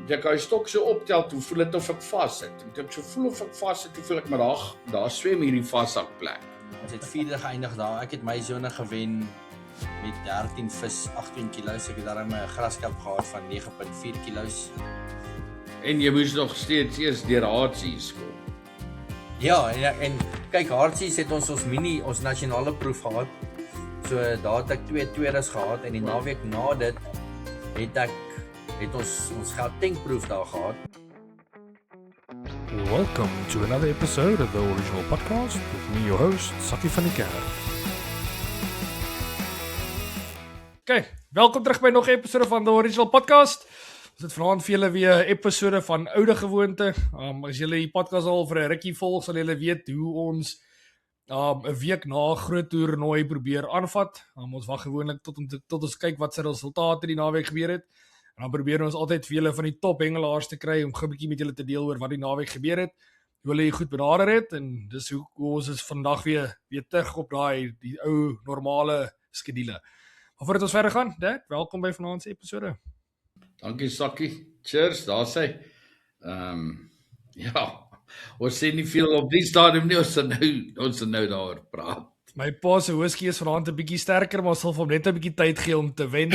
ek hy stok so optel, toe voel dit of ek vas sit. Toe ek so voel of ek vas sit, toe voel ek maar daar swem hierdie vashakplek. Ons het 4de geëindig daar. Ek het my sone gewen met 13 vis, 18 kilos. Ek het daarom 'n graskap gehad van 9.4 kilos. En jy moes nog steeds eers deur Hartsies kom. Ja, en kyk, Hartsies het ons nasionale proef gehad. So daar het ek 2 tweedes gehad en die naweek na dit het ons Gauteng-proef daar gehad. Welcome to another episode of the original podcast with me, your host, Sakkie van die Kerk. Okay, welkom terug by nog 'n episode van the original podcast. Ons het vanaand vir julle weer 'n episode van oude gewoonte. As julle die podcast al vir 'n rukkie volg, sal julle weet hoe ons 'n week na 'n groot toernooi probeer aanvat. Ons wag gewoonlik tot ons kyk wat se resultate die naweek gebeur het. En dan probeer ons altyd vir julle van die top hengelaars te kry om 'n bietjie met julle te deel oor wat die naweek gebeur het, hoe hulle goed benader het, en dis hoe ons is vandag weer terug op die ou normale skedule. Maar voordat ons verder gaan, Dad, welkom by vanaand se episode. Dankie Sakkie. Cheers, daar sê. Ja, ons sê nie veel op die stadium nie, ons sal nou daaroor praat. My pa se whisky is vanaand 'n bietjie sterker, maar sal vir hom net 'n bietjie tyd gee om te wen.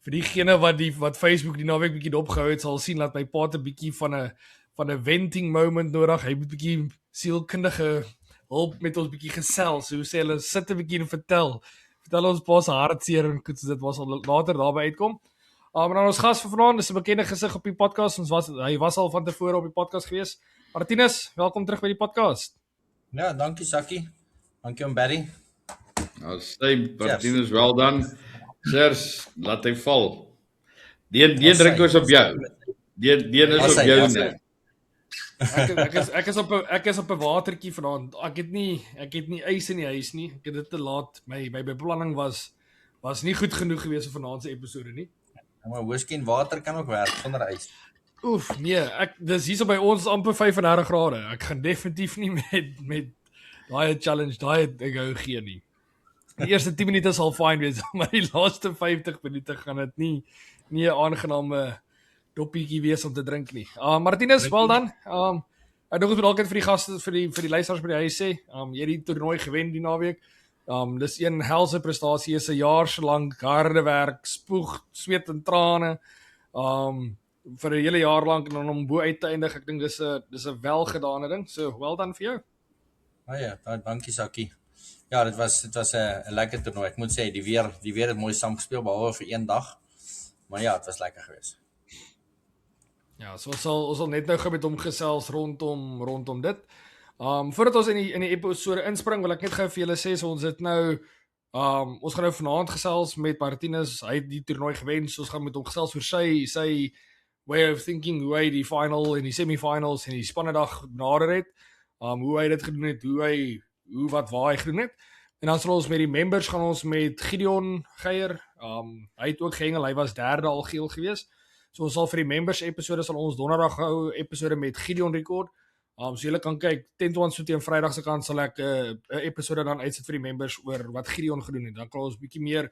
Vir diegene wat Facebook die naweek bietjie dopgehou het, sal sien dat my pa 'n bietjie van 'n venting moment nodig. Hy moet bietjie sielkundige hulp met ons bietjie gesels. So sê hulle, sit 'n bietjie en vertel ons pa se hartseer en goed, so dit was al later daarby uitkom. Maar dan ons gas vir vanaand is 'n bekende gesig op die podcast. Hy was al van tevore op die podcast gewees. Martinus, welkom terug by die podcast. Ja, dankie Sakkie. Dankie Barry. Nou sê Martinus, wel dan. Cheers, laat hy val. Die drink is op jou. Die is op jou net. Ek is op 'n watertjie vanaand. Ek het nie ys in die huis nie. Ek het dit te laat. My beplanning was nie goed genoeg gewees vir vanaand se episode nie. Maar whisky en water kan ook werk sonder ys. Oef, nee, dis hierso by ons amper 35 grade. Ek gaan definitief nie met daai challenge, ek hou gee nie. Die eerste 10 minute sal fyn wees, maar die laaste 50 minute gaan dit nie 'n aangename doppietjie wees om te drink nie. Martinus, wel dan. Ek dink ons moet altyd vir die gaste, vir die luisteraars by die huis sê, jy het die toernooi gewen die naweek. Dis een helse prestasie, is 'n jaar so lank harde werk, spoeg, sweet en trane. Vir 'n hele jaar lank en dan om bo uit te eindig. Ek dink dis 'n welgedane ding. So, wel dan vir jou. Ja, dankie Sakkie. Ja, dit was 'n lekker toernooi. Ek moet sê die weer het mooi saamgespeel behalwe vir een dag. Maar ja, dit was lekker geweest. Ja, so ons sal net nou gou met hom gesels rondom dit. Voordat ons in die episode inspring, wil ek net gou vir julle sê, so ons het nou ons gaan nou vanaand gesels met Martinus. Hy het die toernooi gewen, so ons gaan met hom gesels oor sy way of thinking, hoe hy die final en die semifinals en die spannedag benader het. Hoe hy dit gedoen het, waar hy gedoen het. En dan sal ons met die members gaan ons met Gideon Geier. Hy het ook gehengel, hy was 3de al geel gewees. So ons sal vir die members episode sal ons donderdag hou episode met Gideon record. So julle kan kyk, 10-20 so teen Vrydag se kant sal ek 'n episode dan uitsit vir die members oor wat Gideon gedoen het. Dan kan ons bietjie meer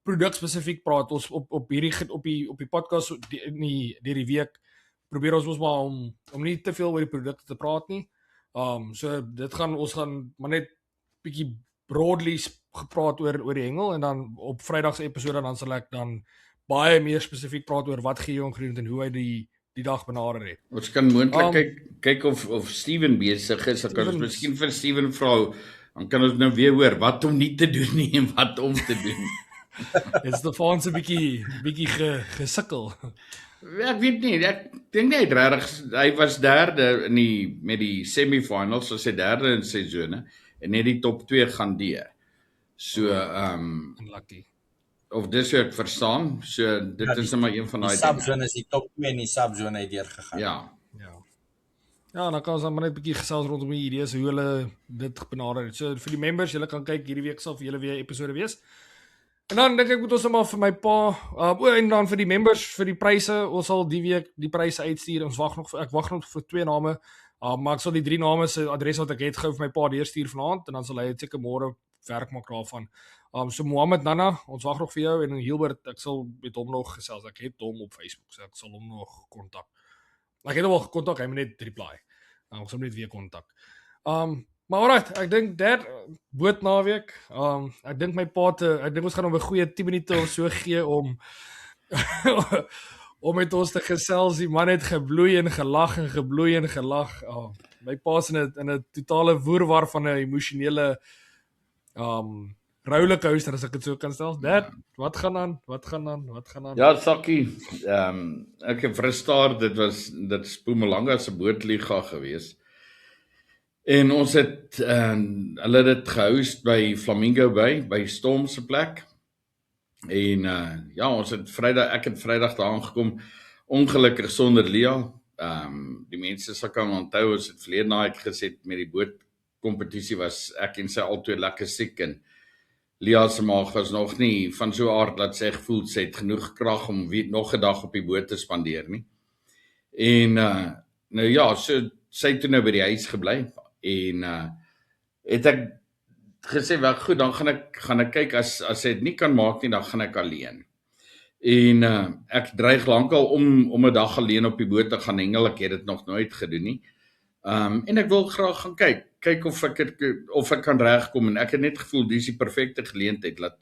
produk-spesifiek praat. Ons op die podcast deur die week probeer ons maar om nie te veel oor die produkte te praat nie. So ons gaan maar net bietjie broadly gepraat oor die hengel, en dan op Vrydag se episode dan sal ek dan baie meer spesifiek praat oor wat Gideon gedoen het en hoe hy die dag benader het. Ons kan moontlik kyk of Steven besig is. Dan kan ons miskien vir Steven vra, dan kan ons nou weer hoor wat om nie te doen nie en wat om te doen. Dit is die fans 'n bietjie gesukkel. Ek weet nie, ek dink net regtig hy was 3de met die semifinals, so sy 3de in sy sone en net die top 2 gaan deur. So Unlucky. Of dis wat ek verstaan. So dit is maar een van daai dinge. Die subzone is die top 2 en die subzone het deur gegaan. Ja, dan kan ons dan maar net 'n bietjie gesels rondom die idees hoe hulle dit benader het. So vir die members, julle kan kyk, hierdie week sal vir julle weer 'n episode wees. En dan dink ek moet ons maar vir my pa, en dan vir die members, vir die pryse, ons sal die week die pryse uitstuur. Ek wag nog vir 2 name, maar ek sal die 3 name se adres wat ek het gou vir my pa deurstuur vanaand, en dan sal hy seker môre werk maak daarvan. So Mohammed Nana, ons wag nog vir jou en Hilbert, ek sal met hom nog gesels. Ek het hom op Facebook, so ek sal hom nog kontak. Ek het hom al gekontak, hy moet net reply. Ons sal net weer kontak. Maar alright, ek dink dat boot naweek. Ek dink my pa ek dink ons gaan hom 'n goeie 10 minute of so gee om om met ons te gesels. Die man het gebloei en gelag en gebloei en gelag. My pa's in 'n totale woerwar van 'n emosionele rollercoaster, as ek dit so kan stel. Dad, wat gaan aan? Ja, Sakkie, ek het verstaan dit is Mpumalanga se bootliga gewees. En ons het hulle het dit gehost by Flamingo Bay, by Storm se plek. En ja, ek het Vrydag daar aangekom, ongelukkig sonder Lia. Die mense sal kan onthou, ons het verlede naweek gesê met die bootkompetisie was ek en sy albei lekker siek en Lia se maag was nog nie van so aard dat sy gevoel sy het genoeg krag om nog 'n dag op die boot te spandeer nie. En nou ja, so sy het toe nou by die huis gebly en het ek gesê, wel goed, dan gaan ek kyk as sy dit nie kan maak nie, dan gaan ek alleen. En ek dreig lankal om 'n dag alleen op die boot te gaan hengel, ek het dit nog nooit gedoen nie. En ek wil graag gaan kyk of ek kan regkom en ek het net gevoel dis die perfekte geleentheid dat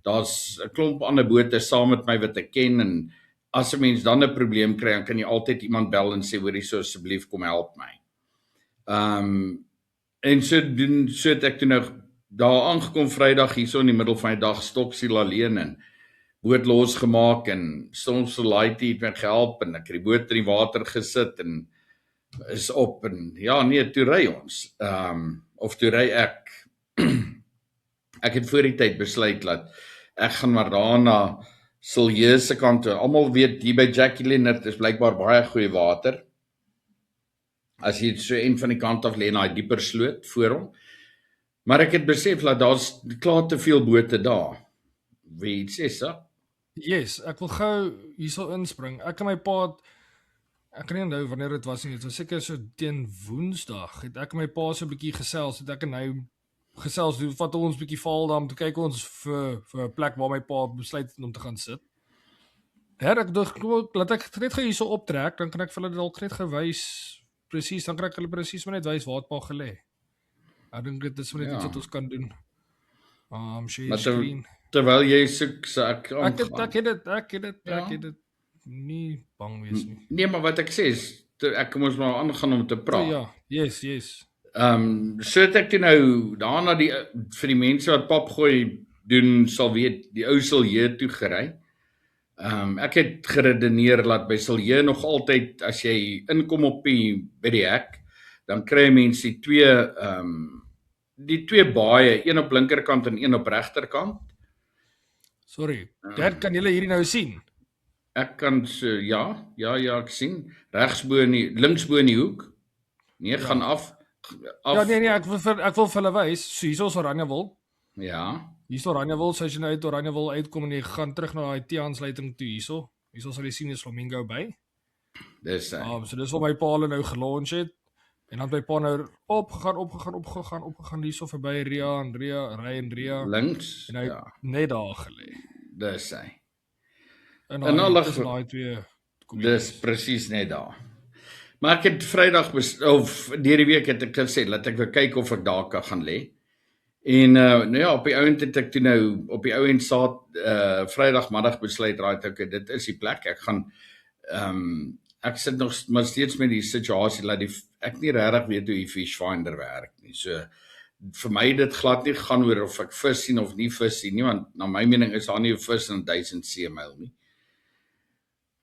daar's 'n klomp ander bote saam met my wat ek ken en as 'n mens dan 'n probleem kry, dan kan jy altyd iemand bel en sê hoorie so asseblief kom help my. En so het ek toe nou daar aangekom Vrydag hierso in die middel van die dag stoksiel alleen en boot losgemaak en soms Lighty het my gehelp en ek het die boot in die water gesit en is op en ja nee, toe ry ons. Of toe ry ek. Ek het voor die tyd besluit dat ek gaan maar daar na Silje se kant toe. Almal weet hier by Jackie Leonard is blykbaar baie goeie water. As jy so een van die kant af lê na die dieper sloot voor hom. Maar ek het besef dat daar's klaar te veel bote daar. Wie sê so? Yes, ek wil gou hierso inspring. Ek en my pa ek kan nie onthou wanneer dit was nie. Dit was seker so teen Woensdag. Het ek en my pa so 'n bietjie gesels, het ek en hy gesels, vat ons bietjie val dan toe kyk ons vir 'n plek waar my pa besluit het om te gaan sit. Ek dink laat ek net gou hierso optrek, dan kan ek vir hulle dalk net gewys presies, dan kan ek hulle presies maar net wys waar het pa gelê. Ek dink dit is maar net iets wat ons kan doen. Share screen. Terwyl jy soek, so ek het dit nie bang wees nie. Nee, maar wat ek sê is, ek moes maar aangaan om te praat. Ja, yes. So het ek nou daarna vir die mense wat papgooi doen sal weet, die ou Silje toe gery. Ek het geredeneer dat by Silje nog altyd as jy inkom by die hek, dan kry mense die twee baaie, een op linkerkant en een op regterkant. Sorry, Dad, kan julle hierdie nou sien? Ek kan so, ja, ek sien, linksbo in die hoek. Nee, gaan af. Ja, nee, ek wil vir hulle wys. So hierso is Oranjewil. Ja. Hierso Oranjewil, so as jy nou uit Oranjewil uitkom en jy gaan terug na daai T-aansluiting toe hierso. Hierso sal jy sien is Flamingo Bay. Dis hy. So dis waar my pa hulle nou gelaunch het. En dan my pa nou opgegaan hierso verby Ria. Links. En hy ja. Net daar gelê. Dis hy. En daai twee. Dis presies net daar. Maar ek het Vrydag deur die week het ek gesê laat ek weer kyk of ek daar kan gaan lê. En nou ja, op die ouend het ek toe nou op die ouend Vrydagmiddag besluit okay, dit is die plek. Ek gaan ek sit nog maar steeds met die situasie dat ek nie regtig weet hoe die fish finder werk nie. So vir my dit glad nie gaan oor of ek vis sien of nie vis sien nie, want na my mening is daar nie 'n vis in 1000 seemyl nie.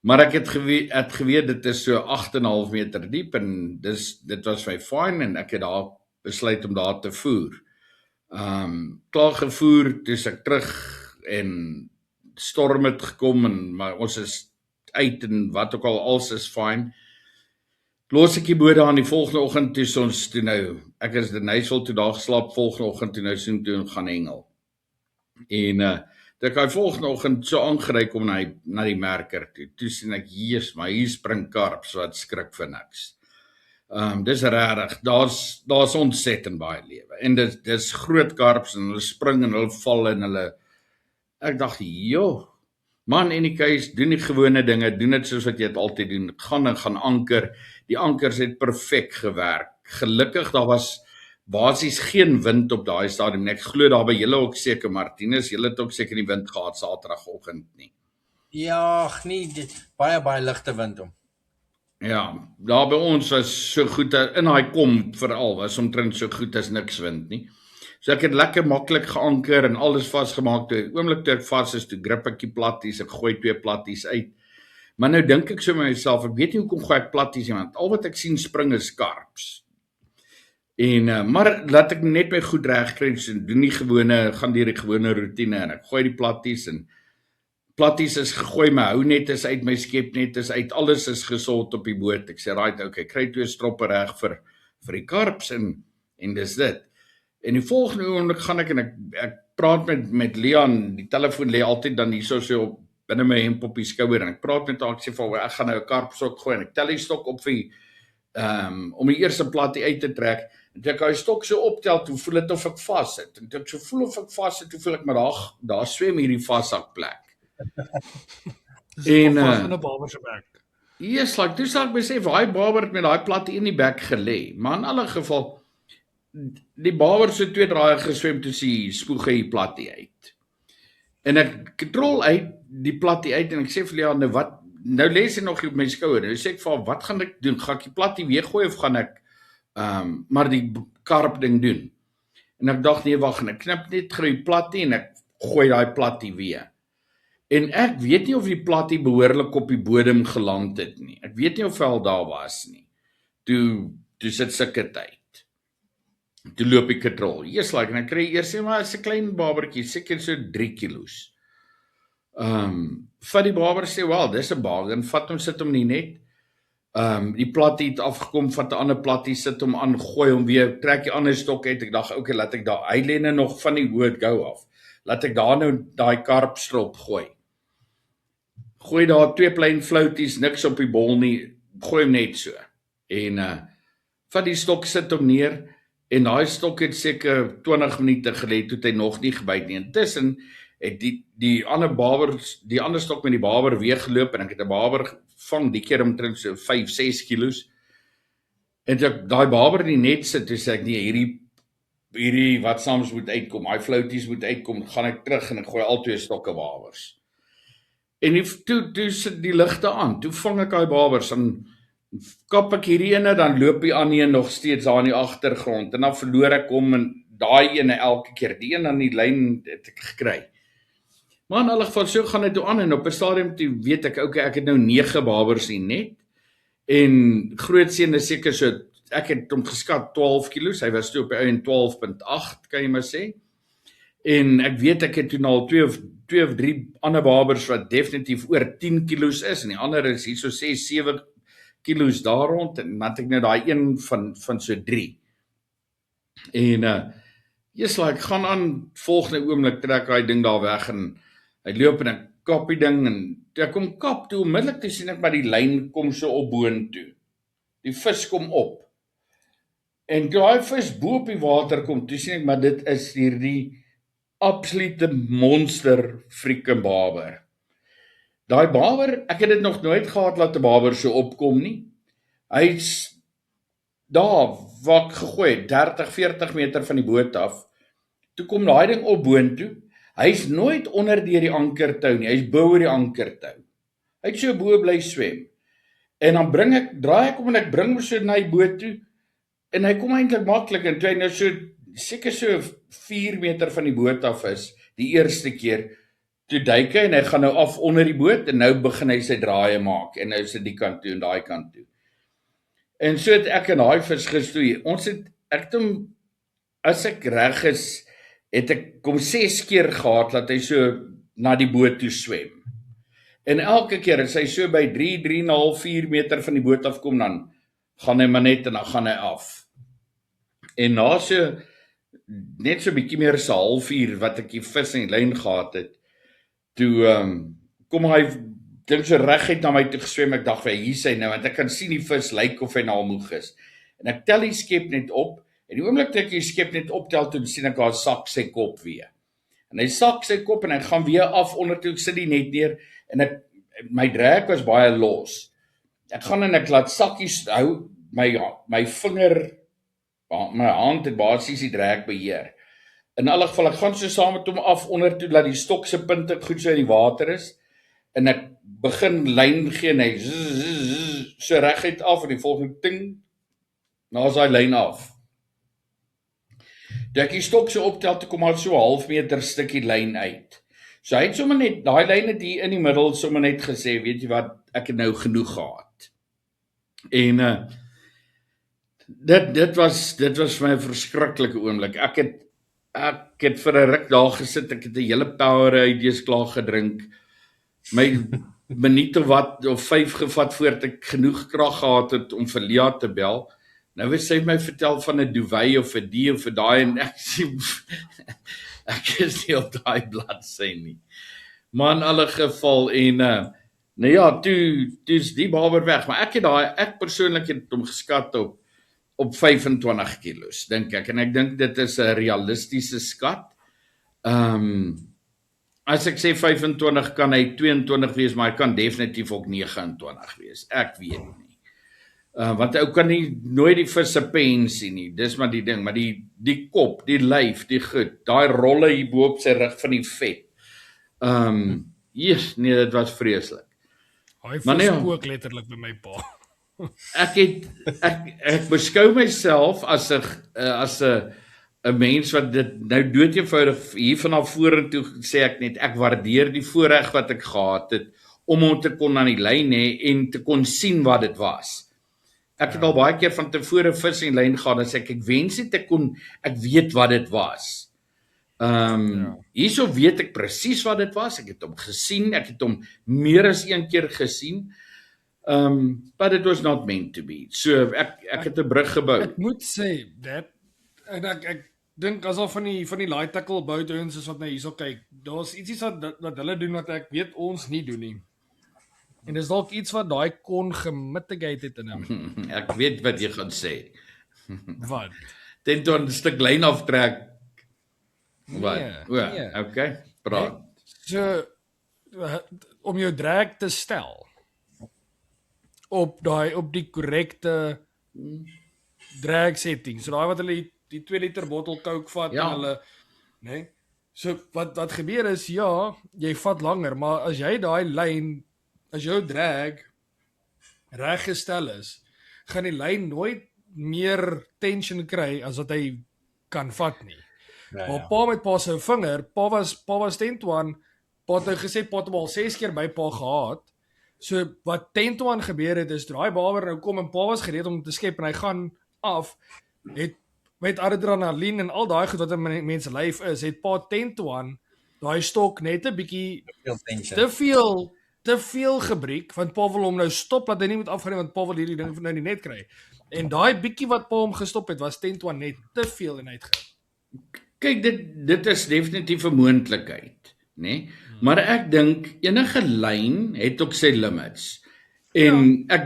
Maar ek het geweet dit is so 8,5 meter diep en dit was my fyn en ek het daar besluit om daar te voer. Klaar gevoer, toe ek terug en storm het gekom maar ons is uit en wat ook al, alles is fyn. Los ek die boot aan die volgende oggend toe ons toe nou, ek is in Nysel toe daar geslaap, volgende oggend toe nou soen toe gaan hengel. En ek hy volgende oggend so aangery kom na die merker toe sien ek, maar hier spring karps wat skrik vir niks. Dis regtig, daar's ontsettend baie lewe. En dis groot karps en hulle spring en hulle val en hulle ek dacht, joh, man en die kuis doen die gewone dinge, doen dit soos wat jy dit altyd doen. Gaan anker. Die ankers het perfek gewerk. Gelukkig daar was basies geen wind op daai stadium. Ek glo daar by julle ook seker Martinus, julle het ook seker die wind gehad Saterdagoggend nie. Ja, nee, baie ligte wind om. Ja, daar by ons was so goed in daai kom veral was omtrent so goed as niks wind nie. So ek het lekker maklik geanker en alles vasgemaak. Toe oomblik toe ek vas is, toe grip ek die platties, ek gooi 2 platties uit. Maar nou dink ek so met myself, ek weet nie hoekom gooi ek platties nie, want al wat ek sien spring is karps. En maar laat ek net my goed regkry, so doen die gewone, gaan deur die gewone roetine en ek gooi die platties en platties is gegooi, my hounet is uit, my skepnet is uit, alles is gesort op die boot. Ek sê right, okay, kry 2 stroppe reg vir die karps en dis dit. En die volgende oomblik gaan ek en ek praat met Leon, die telefoon lê altyd dan hier so op binne my hemp op die skouer en ek praat met haar, ek sê vir ek gaan nou 'n karpstok gooi en ek tel die stok op vir om die eerste plattie uit te trek. En toe ek hy stok so optel, toe voel dit of ek vas sit. En toe ek so voel of ek vas sit, toe voel ek maar daar swem hierdie vashakplek. En in 'n baber se bek. Yes, like toe sal ek besef daai baber het met daai plattie in die bek gelê. Maar in alle geval die baber so 2 draaie geswem toe sy spoeg hy die plattie uit. En ek kontrol uit die plattie uit en ek sê vir Leon, nou wat, nou lê sy nog op my skouer. Nou sê ek vir haar, wat gaan ek doen? Gaan ek die plattie weer gooi of gaan ek maar die karp ding doen? En ek dacht, nee, wag, en ek knip net gou die plattie en ek gooi daai plattie weer. En ek weet nie of die plattie behoorlik op die bodem geland het nie. Ek weet nie of hy al daar was nie. Toe sit sulke tyd. Toe loop ek katrol. Eers like, en ek kry eers sê maar is 'n klein babertjie, seker so 3 kilos. Vat die baber sê, wel, dis 'n bargain, vat hom, sit hom nie net. Die plattie het afgekom, vat 'n ander plattie, sit hom aan, gooi hom weer, trek die ander stok uit. Ek dink, okay, laat ek daar, hy lê nou nog van die woord go af. Laat ek daar nou daai karpstrop gooi. Gooi daar 2 plein flouties, niks op die bol nie, gooi hom net so. En vat die stok, sit hom neer. En daai stok het seker 20 minute gelê, toe het hy nog nie gebyt nie. Intussen het die ander stok met die baber weer geloop en ek het 'n baber gevang, die keer omtrent so 5-6 kilos. En toe ek daai baber in die net sit, toe sê ek nee, hierdie wat sams moet uitkom, daai flouties moet uitkom, gaan ek terug en ek gooi al 2 stokke babers. En toe sit die ligte aan, toe vang ek daai babers en kap ek hierdie ene, dan loop die ander een nog steeds daar in die agtergrond, en dan verloor ek hom, en daai ene elke keer, die een aan die lyn het ek gekry. Maar in alle geval, so gaan dit toe aan, en op 'n stadium toe weet ek, okay, ek het nou 9 babers in net, en grootseun is seker so, ek het hom geskat 12 kilos, hy was toe op die ou en 12.8, kan jy maar sê, en ek weet ek het toen al 2 of 3 ander babers wat definitief oor 10 kilos is, en die ander is hier so 6-7 kilos daar rond, en dan het ek nou daai een van so 3. En ek gaan aan, volgende oomblik trek hy ding daar weg, en hy loop en ek kap die ding, en toe ek kom kap, toe onmiddellik toe sien ek maar die lyn kom so op boontoe. Die vis kom op. En toe hy vis bo op die water kom, toe sien ek maar dit is hierdie absolute monster freaking baber. Daai baber, ek het dit nog nooit gehad laat 'n baber so opkom nie. Hy's daar wat ek gegooi het, 30-40 meter van die boot af. Toe kom daai ding op boontoe. Hy's nooit onder deur die ankertou nie, hy's bo oor die ankertou. Hy het so bo bly swem. En dan draai ek om en ek bring hom so na die boot toe. En hy kom eintlik maklik, en toe hy nou so seker so 4 meter van die boot af is, die eerste keer, toe duik hy en hy gaan nou af onder die boot, en nou begin hy sy draaie maak, en nou is dit die kant toe en daai kant toe. En so het ek en daai vis gestoei. Ek het hom, as ek reg is, het ek kom 6 keer gehad, dat hy so na die boot toe swem. En elke keer, as hy so by 3,5-4 meter van die boot afkom, dan gaan hy maar net, en dan gaan hy af. En na so, net so bietjie meer so 0,5 uur, wat ek die vis in die lyn gehad het, toe kom hy, dink so reguit na my toe geswem, ek dacht, hier is hy nou, want ek kan sien die vis lyk of hy nou al moeg is. en ek tel die skep net op, en die oomblik dat ek die skep net optel, toe sien ek haar sak sy kop weer. En hy sak sy kop en hy gaan weer af onder toe, ek sit die net neer, en my drag was baie los. Ek gaan en ek laat sakkies hou, my vinger, my hand het basies die drag beheer. In alle geval, ek gaan so saam met hom af onder toe, laat die stok se punte goed so in die water is, en ek begin lyn gee, en hy so reguit af, en die volgende ting, nou is hy lyn af. Toe ek die stok so optel, toe kom al so 1/2 meter stukkie lyn uit. So hy het sommer net, daai lyn het hier in die middel sommer net gesê, weet jy wat, ek het nou genoeg gehad. En dit was vir my 'n verskriklike oomblik. Ek het vir 'n ruk daar gesit, ek het 'n hele Powerade klaar gedrink. My minuut of 5 gevat voordat ek genoeg krag gehad het om vir Lia te bel. Nou het sy my vertel van 'n duvet of 'n die of 'n daai, en ek is nie op daai bladsy nie. Maar in alle geval, en nou ja, toe's die baber weg, maar ek persoonlik het hom geskat op 25 kilos, dink ek, en ek dink dit is 'n realistiese skat. As ek sê 25, kan hy 22 wees, maar hy kan definitief ook 29 wees, ek weet nie. Want ou kan nie nooit die visse pen sien nie, dis maar die ding, maar die kop, die lyf, die goed, daai rolle hier bo op sy rug van die vet. Nee, dit was vreeslik. Hy verspook letterlik by my pa. Ek beskou myself as 'n mens wat dit nou doodeenvoudig hier vanaf vorentoe sê ek net, ek waardeer die voorreg wat ek gehad het om hom te kon aan die lyn hê en te kon sien wat dit was. Ek het al baie keer van tevore vis en lyn gehad en sê ek wens net ek weet wat dit was. Hierso weet ek presies wat dit was. Ek het hom gesien, ek het hom meer as een keer gesien. But it was not meant to be. So ek het 'n brug gebou. Ek moet sê dat ek dink as al van die light tackle boutouens is wat nou hierso kyk, daar's ietsie wat hulle doen wat ek weet ons nie doen nie. En dis dalk iets wat daai kon gemitigate het in hom. Ek weet wat jy gaan sê. Wat? Dit 'n stuk lyn aftrek. Wat? Nee. Okay, praat. So om jou drag te stel op die korrekte drag setting. So daai wat hulle die 2 liter bottel Coke vat, ja. En hulle, né? So wat gebeur is, ja, jy vat langer, maar as jy daai lyn, as jou drag reg gestel is, gaan die lyn nooit meer tension kry as wat hy kan vat nie. Maar pa met pa se vinger, pa was 10-1, pa het nou gesê pa het hom al 6 keer by pa gehad. So wat 10-1 gebeur het is, daai baber nou kom en pa was gereed om te skep en hy gaan af, het met adrenalien en al daai goed wat in mense lyf is, het pa 10-1 daai stok net 'n bietjie te veel gebreek, want pa wil hom nou stop, dat hy nie moet afgaan, want pa wil hierdie ding nou nie net kry. En daai bietjie wat pa hom gestop het, was 10-1 net te veel en uitgegaan. Kyk, dit is definitief 'n moontlikheid, né? Maar ek dink enige lyn het ook sy limits. En ja. Ek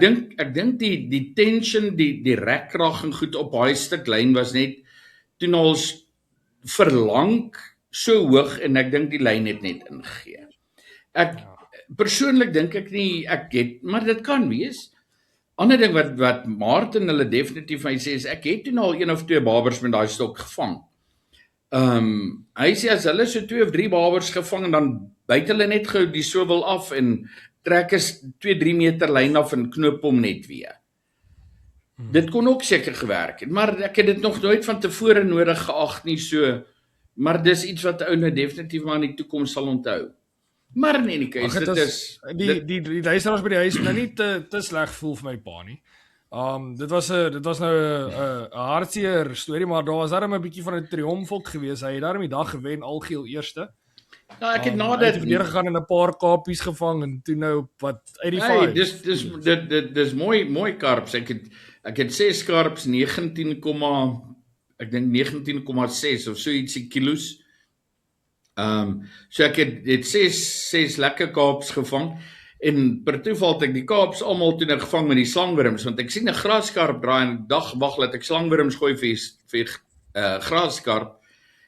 dink die tension, die rekkrag en goed op daai stuk lyn was net toe ons verlang so hoog, en ek dink die lyn het net ingegee. Persoonlik dink ek nie ek het, maar dit kan wees. Ander ding wat Martin hulle definitief my sê is, ek het toe al 1 of 2 babers met daai stok gevang. Hy sê as hulle so 2 of 3 babers gevang en dan byt hulle net gou die sowel af en trek is 2-3 meter lyn af en knoop hom net weer. Dit kon ook seker gewerk het, maar ek het dit nog nooit van tevore nodig geag nie, so, maar dis iets wat ou nou definitief maar in die toekoms sal onthou. Maar in enige case, dit is die luisteraars by die huis nou nie te sleg voel vir my pa nie. Dit was nou 'n hartseer storie, maar daar was darem 'n bietjie van 'n triomf ook gewees. Hy het daarom die dag gewen, algeheel eerste. Nou, ek het nadat weer gegaan en 'n paar kapies gevang en toe nou wat 85. Hey, dis mooi karps. Ek het 6 karps 19,6 of so ietsie kilos. So ek het 6 lekker karps gevang En per toeval het ek die Kaaps almal toe nou gevang met die slangwurms, want ek sien 'n graskarp draai en ek dag wag laat ek slangwurms gooi vir graskarp,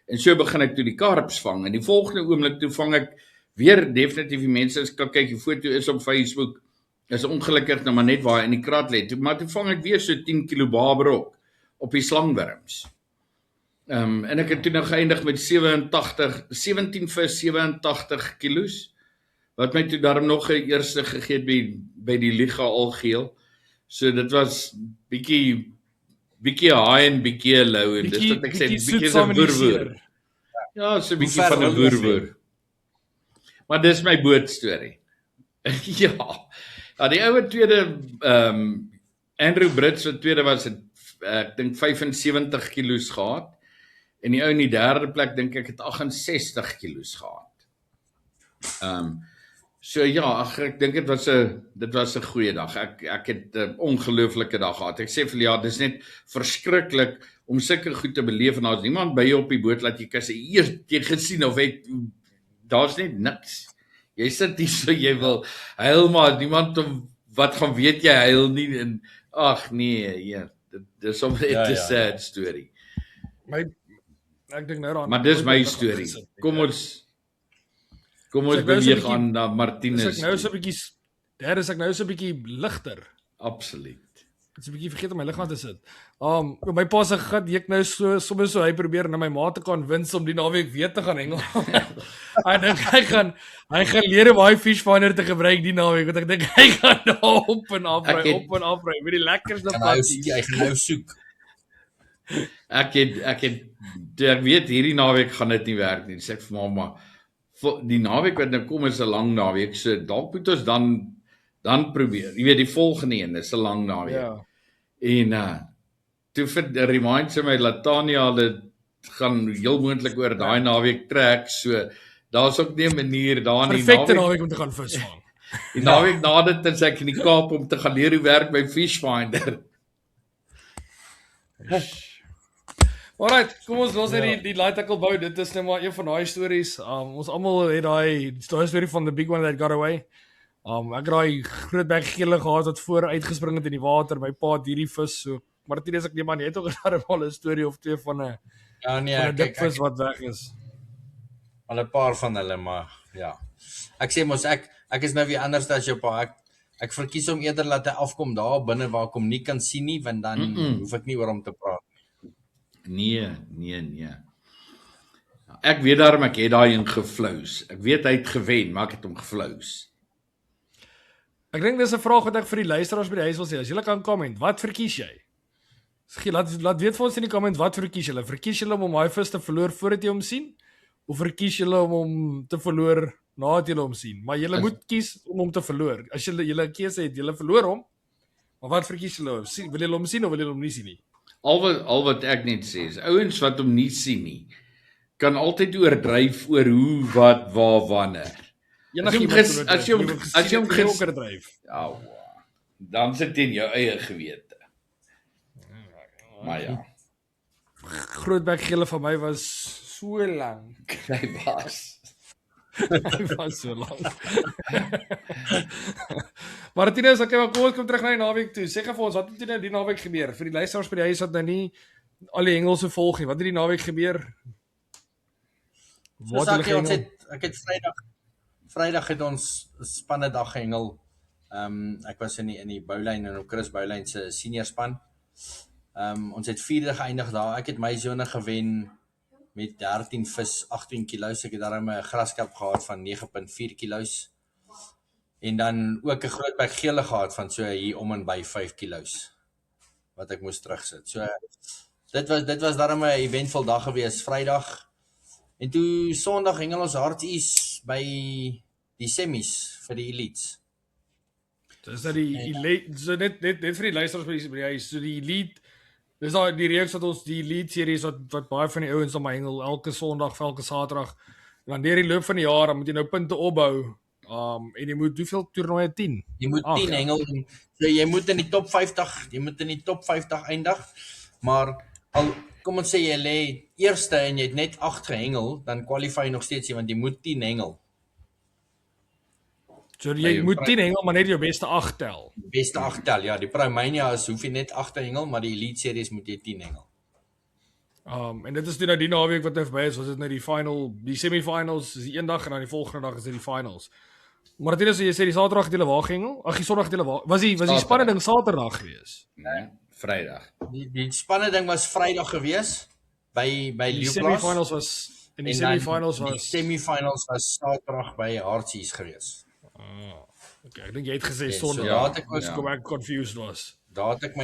en so begin ek toe die karps vang, en die volgende oomblik toe vang ek weer definitief die mense, as kan kyk, die foto is op Facebook, is ongelukkig nou maar net waar in die krat lê, maar toe vang ek weer so 10 kilo babrok op die slangwurms. En ek het toe nou geëindig met 17 vis, 87 kilos, wat my toe daarom nog 'n eerste gegee het by die liga algeheel. So dit was bietjie high en bietjie low, en dis wat ek sê, bietjie so 'n boerwoer. Ja, so 'n bietjie van 'n boerwoer. Maar dis my bootstorie. Ja, die ouer tweede, Andrew Brits se tweede was het, ek dink 75 kilos gehad, en die ou in die derde plek dink ek het 68 kilos gehad. So ja, ek dink dit was 'n goeie dag. Ek het 'n ongelooflike dag gehad. Ek sê vir ja, dis net verskriklik om sulke goed te beleef, en daar's niemand by jou op die boot laat jy kan sê, jy gesien of daar's net niks. Jy sit hier so jy wil huil, maar niemand wat gaan weet jy huil nie, en ag nee, ja, dis sommer net 'n sad story. Ek dink nou daaraan. Maar dis my storie. Kom ons beweeg aan na Martinus. Is ek nou so 'n bietjie ligter. Absoluut. Ek het 'n bietjie vergeet om my liggaam te sit. My pa se gat ek nou sommer so hy probeer na my ma te kan wins om die naweek weer te gaan hengel. Ek dink hy gaan leer om daai fish finder te gebruik die naweek, want ek dink hy gaan daar op en afry met die lekkerste patties. Hy gaan nou soek. Ek weet hierdie naweek gaan dit nie werk nie. Sê ek vir mamma, die naweek wat nou kom is 'n lang naweek, so dalk moet ons dan probeer. Jy weet, die volgende een is 'n lang naweek. Ja. En toe remind sy my dat Tanya dit gaan heel moontlik oor daai naweek trek, so daar's ook nie 'n manier daar in die Perfekte naweek om te gaan visvang. Die naweek na dit is ek in die Kaap om te gaan leer hoe werk by Fish Finder. Alright, kom ons los net die light tackle bou. Dit is net maar een van daai stories. Ons almal het daai storie van the big one that got away. Ek het daai groot bek gele gehad wat voor uitgespring het in die water. My pa het hierdie vis so. Maar dit is ek nie man, jy het ook al 'n storie of twee van 'n dikvis wat weg is. Al 'n paar van hulle, maar ja. Ek sê mos ek is nou weer anders as jou pa. Ek verkies om eerder laat hy afkom daar binne waar ek hom nie kan sien nie, want dan hoef ek nie oor hom te praat. Nee. Ek weet daarom ek het daai een geflous. Ek weet hy het gewen, maar ek het hom geflous. Ek dink dis 'n vraag wat ek vir die luisteraars by die huis wil sê. As julle kan comment, wat verkies jy? Laat weet vir ons in die comment, wat verkies julle? Verkies julle om daai vis te verloor voordat jy hom sien? Of verkies julle om hom te verloor nadat julle hom sien? Maar julle moet kies om hom te verloor. As julle 'n keuse het, julle verloor hom. Maar wat verkies julle? Wil julle hom sien of wil julle hom nie sien nie? Al wat ek net sê is, ouens wat hom nie sien nie, kan altyd oordryf oor hoe, wat, waar, wanneer. As jy hom oordryf. Ja, dan sit dit in jou eie gewete. Maar ja. Grootbek gele van my was so lank. Hy was so lank. Martinus, okay, maar kom ons kom terug na die naweek toe. Sê gou vir ons, wat het nou die naweek gebeur? Vir die luisteraars by die huis wat nou nie al die hengelse volg nie. Wat het die naweek gebeur? Ek het Vrydag het ons spanne dag gehengel. Ek was in die boulyn en op Chris Boulyn se senior span. Ons het 4de geëindig daar. Ek het my sone gewen met 13 vis, 18 kilos. Ek het daarom 'n graskarp gehad van 9.4 kilos. En dan ook 'n groot bek gele gehad van so hier om en by 5 kilos wat ek moes terugsit. So dit was daarom 'n eventvol dag gewees, Vrydag. En toe Sondag hengel ons harties by die semis vir die elites. Dis dat die elite, so net vir die luisteraars by die huis, so die elite, dis daai die reeks wat ons die elite series wat baie van die ouens op my hengel elke Sondag, elke Saterdag. En dan deur die loop van die jaar dan moet jy nou punte opbou. En jy moet hoeveel toernooie 10? Jy moet 10 hengel. So jy moet in die top 50, eindig. Maar al kom ons sê jy lê eerste en jy het net 8 gehengel, dan kwalify jy nog steeds nie, want jy moet 10 hengel. So jy moet 10 hengel, maar net jou beste 8 tel. Beste 8 tel, ja, die Promania hoef jy net 8 hengel, maar die Elite Series moet jy 10 hengel. En dit is toe nou die naweek wat nou verby is, was dit nou die semifinals is die een dag en dan die volgende dag is dit die finals. Martinus, jy sê die Saterdag het julle waar gehengel? Ag, die Sondag het julle waar. Was die spannende ding Saterdag gewees? Nee, Vrydag. Die spannende ding was Vrydag gewees by Die Leeuplaas. semifinals was en die semifinals Die was semifinals was Saterdag by Hartsies gewees. okay, ek dink jy het gesê So Sondag. daar het ek Dis kom ek confused was. Daar het ek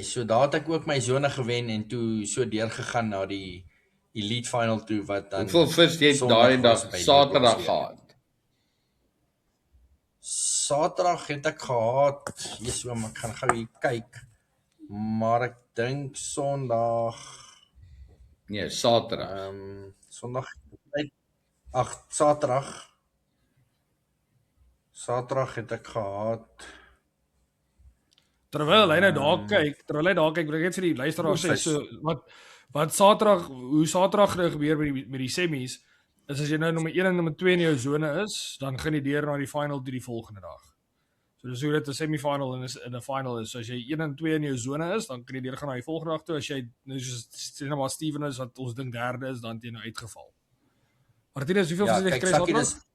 so daar het ek ook my sone gewen en toe so deurgegaan na die Elite Final toe wat dan Hoeveel vis jy het daai dag Saterdag gehad? Saterdag het ek gehad, Jesus oom, ek gaan gou hier kyk. Maar ek dink Sondag Nee, Saterdag. Sondag Saterdag het ek gehad. Terwyl hy nou daar kyk, wil ek net vir die luisteraars sê so wat Saterdag, hoe Saterdag nou gebeur met die semies, is as jy nou nommer 1 en nommer 2 in jou sone is, dan gaan jy deur na die final toe die volgende dag. So dis hoe dit 'n semifinal en 'n final is. So as jy 1 en 2 in jou sone is, dan kan jy deur gaan na die volgende dag toe. As jy nou soos sê nou maar Steven is wat ons dink derde is, dan het jy nou uitgeval. Martinus, hoeveel vis het jy gekry Saterdag?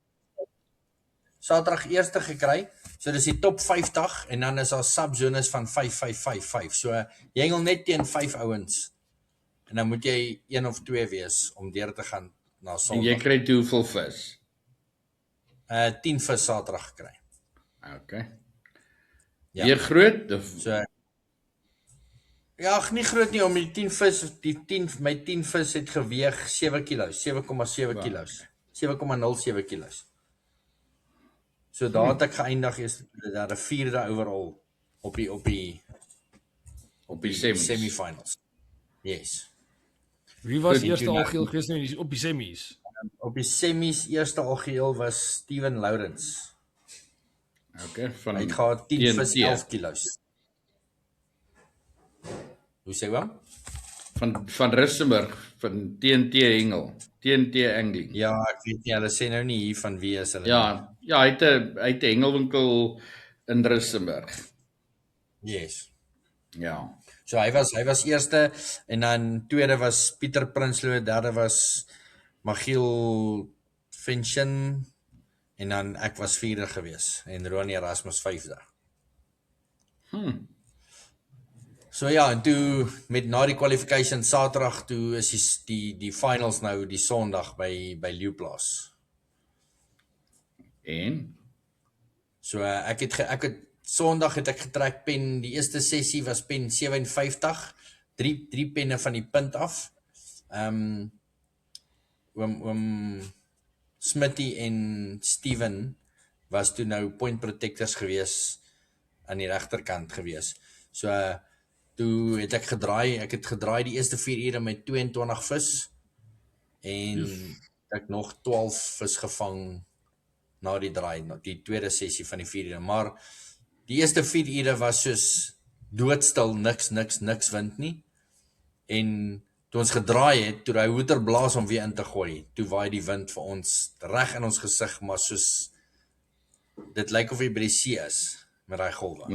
Saterdag eerste gekry. So dis die top 50 en dan is daar subzones van 5 5 5 5. So jy hengel net teen 5 ouens. En dan moet jy 1 of 2 wees om deur te gaan na En Sondag. jy kry toe hoeveel vis? 10 vis Saterdag gekry. Okay. Ja. Weer groot of So ja, nie groot nie om die 10 vis, my 10 vis het geweeg 7 kilos, 7,7 kilos. 7,07 kilos. So daar het ek geëindig is daar 'n 4de overall op die semifinals. Yes. Wie was Goed, eerste jy algeheel gewees nou op die semies? Op die semies eerste algeheel was Steven Lawrence. Okay, van Hy het gehad 10 TNT. vis 11 kilos. Hoe sê jy? Van Rissenburg, van TNT hengel, TNT angling. Ja, ek weet nie, hulle sê nou nie hier van wie is hulle. Ja, hy het 'n hengelwinkel in Rissenburg. Yes. Ja. So hy was eerste en dan tweede was Pieter Prinsloo, derde was Magiel Fenchen en dan ek was vierde gewees en Ronnie Erasmus vyfde. So ja, en toe met na die qualification Saterdag toe is die finals nou die Sondag by Leeuplaas. En So ek het Sondag het ek getrek pen, die eerste sessie was pen 57, 3 penne van die punt af. Oom Smitty en Steven was toe nou point protectors gewees aan die regterkant gewees. So toe het ek het gedraai die eerste 4 ure met 22 vis en ek nog 12 vis gevang na die draai, die tweede sessie van die 4 ure, maar die eerste 4 ure was soos doodstil, niks wind nie. En toe ons gedraai het, toe hy hoeter blaas om weer in te gooi, toe waai die wind vir ons reg in ons gesig, maar soos dit lyk of hy by die see is met daai golwe.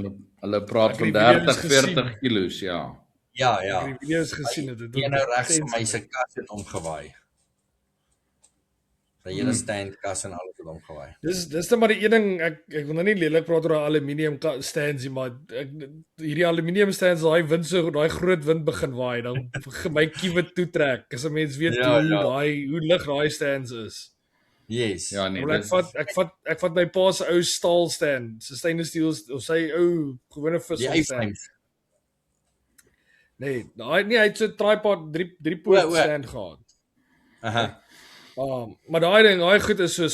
hulle praat van die video's 30, 40 gesien. kilos, ja. Ja. Ek het die video's gesien het. Die nou regs vir my se kas het omgewaai. Sy hele stand kas en alles het omgewaai. Dis net maar die een ding, ek wil nou nie lelik praat oor aluminium stands nie, maar hierdie aluminium stands, daai groot wind begin waai, dan my kiewe toetrek. As 'n mens weet hoe lig daai stands is. Yes. Ja, nee, Ek vat my pa se ou staal stand, stainless steel of sy ou gewone vis Die stand. A-frames. Nee, hy het so 'n tripod 3 poot stand gehad. Aha. Maar daai goed is so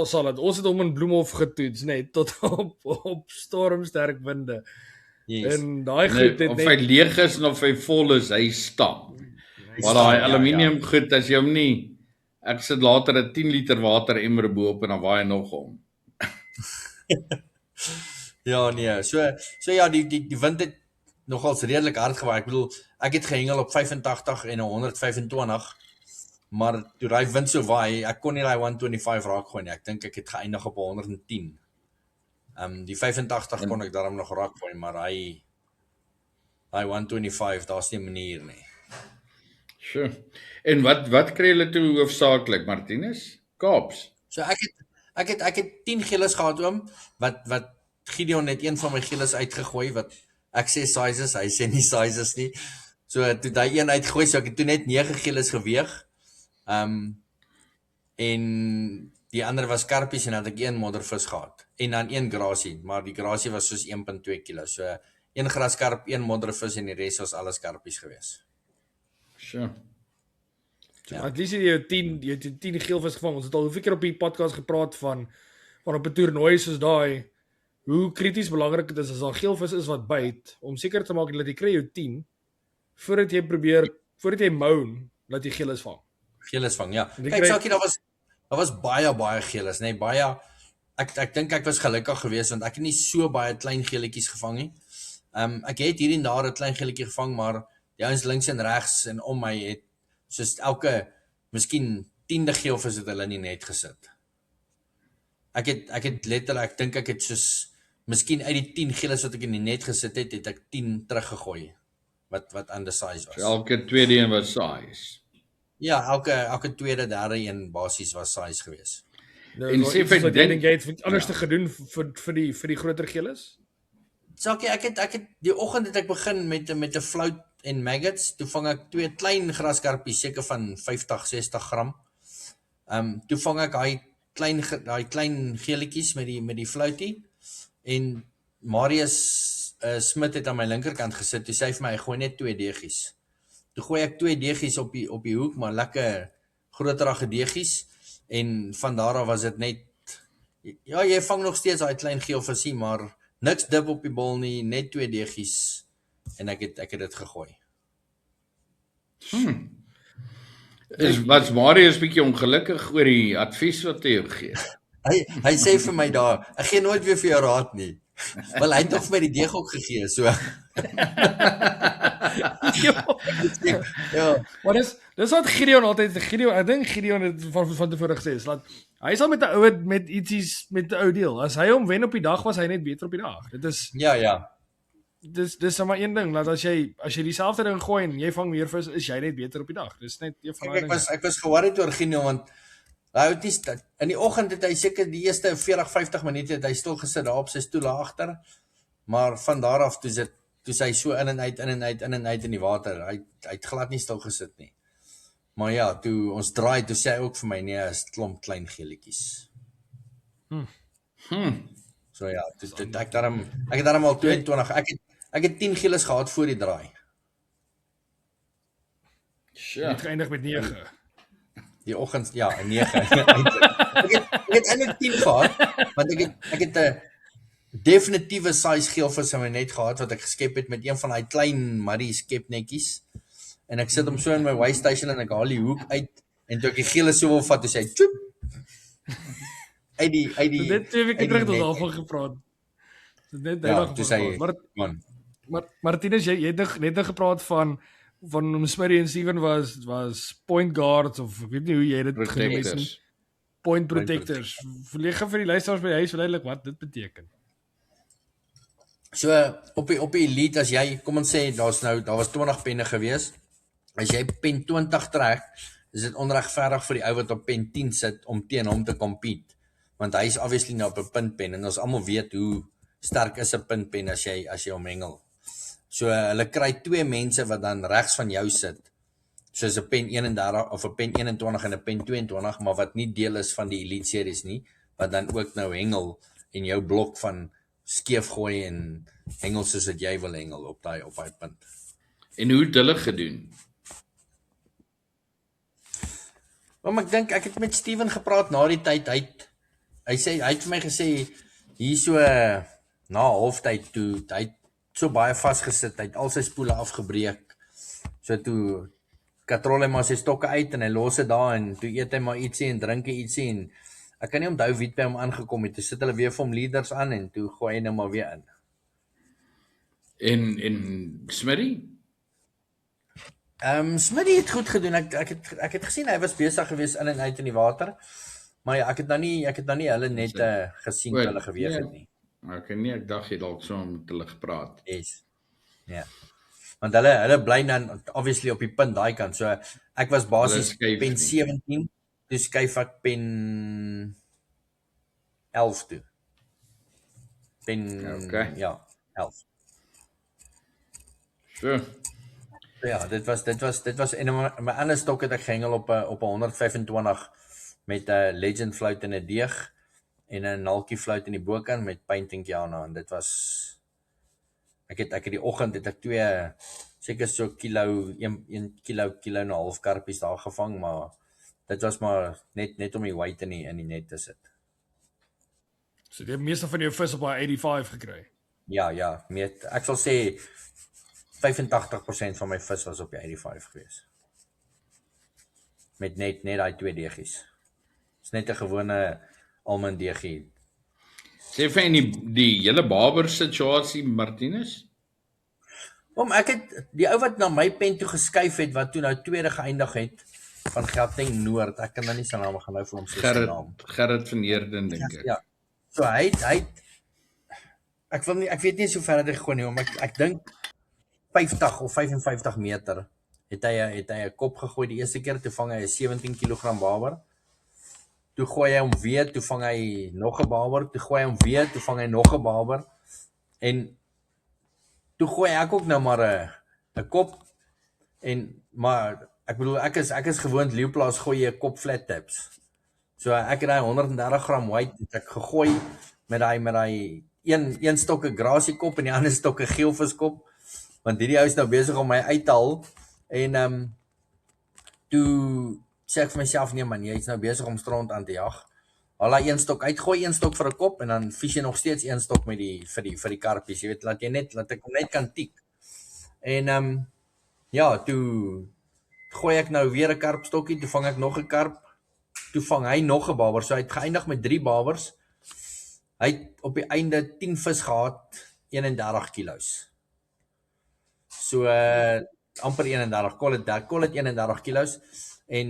sal dit. Ons het hom in Bloemhof getoets, net tot op stormsterk winde. Yes. En daai goed het Of hy leeg is en of hy vol is, hy stamp. Maar daai aluminium goed, as jy hom nie, ek sit later 'n 10 liter water emmer bo-op en dan waai hy nog om. Ja, nee. So ja, die wind het nogals redelik hard gewaai. Ek bedoel, ek het gehengel op 85 en 125 maar toe daai wind so waai, ek kon nie daai 125 raak gooi nie. Ek dink ek het geëindig op 110. Die 85 kon ek daarom nog raak gooi, maar hy 125, daar's nie 'n manier nie. Sure. En wat kry julle toe hoofsaaklik, Martinus? Kaaps. So ek het 10 gilles gehad oom, wat Gideon het een van my gilles uitgegooi wat ek sê sizes, hy sê nie sizes nie. So toe daai een uitgooi, so ek het toe net 9 gilles geweeg. En die ander was karpies en dan het ek een moddervis gehad en dan een grasie, maar die grasie was soos 1.2 kg. So een graskarp, een moddervis en die res was alles karpies gewees. Sure. Ja. At least jy het 10 geelvis gevang. Ons het al hoeveel keer op die podcast gepraat van op 'n toernooi soos daai hoe krities belangrik dit is as daar geelvis is wat byt om seker te maak dat jy kry jou 10 voordat jy moan dat jy geelis vang. Geelis vang, ja. Kyk, Sakie, daar was baie geelis, nee, baie ek dink ek was gelukkig geweest want ek het nie so baie klein geeletjies gevang nie. Ek het hier en daar 'n klein geeletjie gevang, maar die ouens links en regs en om my het soos elke miskien 10de geelvis het hulle nie net gesit. Ek het letterlik, ek dink ek het soos miskien uit die 10 geelis wat ek in die net gesit het, het ek 10 teruggegooi wat undersized was. So elke tweede een was size. Ja, elke tweede, derde een basies was size geweest. Nou, en sê vir dink jy het anders te gedoen vir die groter geelis? Sakie, ek het die oggend het ek begin met 'n float en maggots. Toe vang ek 2 klein graskarpies seker van 50-60 gram. Toe vang ek daai klein geeletjies met die floutie en Marius Smit het aan my linkerkant gesit. Toe sê hy vir my, gooi net 2 deegies. Toe gooi ek 2 deegies op die hoek, maar lekker groterige deegies en van daar af was dit net ja, jy vang nog steeds daai klein geelvisie, maar niks dip op die bol nie, net 2 deegies en ek het dit gegooi. Was Marius bietjie ongelukkig oor die advies wat hy gegee het? Hy sê vir my daar, ek gee nooit weer vir jou raad nie. Wel, hy het nog vir my die deeg ook gegee, so. Ja. Maar dis wat Gideon altyd, ek dink Gideon het van tevore gesê, dat hy sal met 'n ou met ietsie met 'n ou deel. As hy hom wen op die dag, was hy net beter op die dag. Dit is Ja. Dis maar een ding, dat as jy dieselfde ding gooi en jy vang meer vis, is jy net beter op die dag. Dis net een van daai dinge. Ek was geworried oor Gideon want hy het nie in die oggend het hy seker die eerste 40-50 minute het hy stil gesit daar op sy stoel agter. Maar van daar af toe hy so in en uit in die water. Hy het glad nie stil gesit nie. Maar ja, toe ons draai, toe sê hy ook vir my nee, is klomp klein geeletjies. So ja, ek het daarom al 22. Ek het 10 geeles gehad voor die draai. Jy het geëindig met 9. Die oggend, ja, 9. ek het eintlik 10 gehad, want ek het 'n definitiewe size geelvis in my net gehad wat ek geskep het met een van daai klein muddy skepnetjies. En ek sit hom so in my weigh station en ek haal die hoek uit en toe ek die gele so wil vat, toe sê hy tjoep. Uit die dit 2 weke terug het ons daarvan gepraat. Dit net gepraat. Maar Martinus, jy het net gepraat van Smitty en Steven was point guards of ek weet nie hoe jy dit genoem het nie. Point protectors. Verlege vir die luisteraars by die huis verduidelik wat dit beteken. So op die elite as jy kom ons sê daar was 20 penne gewees. As jy pen 20 trek, is dit onregverdig vir die ou wat op pen 10 sit om teen hom te compete. Want hy is obviously nou op 'n puntpen en ons almal weet hoe sterk is 'n puntpen as jy hom hengel. So hulle kry 2 mense wat dan regs van jou sit. Soos 'n pen 31 of 'n pen 21 en 'n pen 22, maar wat nie deel is van die elite series nie, wat dan ook nou hengel en jou blok van skeef gooi en hengel soos wat jy wil hengel op daai punt. En hoe het hulle gedoen? Maar ek dink ek het met Steven gepraat na die tyd. Hy het vir my gesê hier so na halftyd toe hy het so baie vasgesit, hy het al sy spoele afgebreek. So toe katrol hy maar sy stokke uit en hy los dit daar en toe eet hy maar ietsie en drink hy ietsie en ek kan nie onthou wie by hom aangekom het. Toe sit hulle weer vir hom leaders aan en toe gooi hy nou maar weer in. En Smitty? Smitty het goed gedoen. Ek het gesien hy was besig geweest in en uit in die water. Maar ja, ek het nou nie hulle net gesien toe hulle geweeg het nie. Okay, nee, ek dink jy dalk so met hulle gepraat. Yes. Ja. Want hulle bly dan obviously op die punt daai kant. So ek was basies pen 17, toe skuif ek pen 11 toe. Okay. Ja, 11. So. Ja, dit was en my ander stok het ek gehengel op 'n 125 met 'n legend float in 'n deeg en 'n nalkie float in die bokant met painting Kiana en dit was ek het die oggend het ek 2 seker so kilo 1 kilo en 'n half karpies daar gevang, maar dit was maar net om die weight in die net te sit. So jy het meeste van jou vis op daai 85 gekry. Ja, ek sal sê 85% van my vis was op die 85 gewees. Met net daai 2 deegies. Dis net 'n gewone almond deegie. Sê vir die hele barber situasie Martinus? Ek het die ou wat na my pen toe geskuif het wat toe nou tweede geëindig het van Gauteng Noord. Ek kan nou nie sy naam gaan nou vir hom sê sy naam. Gerrit van Heerden dink ek. Ja. So hy ek weet nie so ver het hy gegooi nie, maar ek dink 50 of 55 meter het hy 'n kop gegooi die eerste keer, toe vang hy 'n 17 kg barber. Toe gooi hy hom weer, toe vang hy nog 'n barber, toe gooi hy hom weer, toe vang hy nog 'n barber. En toe gooi ek ook nou maar 'n kop maar ek bedoel ek is gewoond Leeuplaas gooi jy 'n kop flat tips. So ek het daai 130 gram white het ek gegooi met daai een stokke grasie kop en die ander stokke geelviskop, want hierdie ou is nou besig om my uit te haal en toe sê ek vir myself nee man, jy's nou besig om strand aan te jag. Haal daai een stok uit, gooi een stok vir 'n kop en dan vis jy nog steeds een stok met vir die karpies, jy weet, laat ek hom net kan tik. En ja, toe gooi ek nou weer 'n karpstokkie, toe vang ek nog 'n karp. Toe vang hy nog 'n barber, so hy het geëindig met 3 barbers. Hy het op die einde 10 vis gehad, 31 kilos. So amper 31, call it 31 kilos. En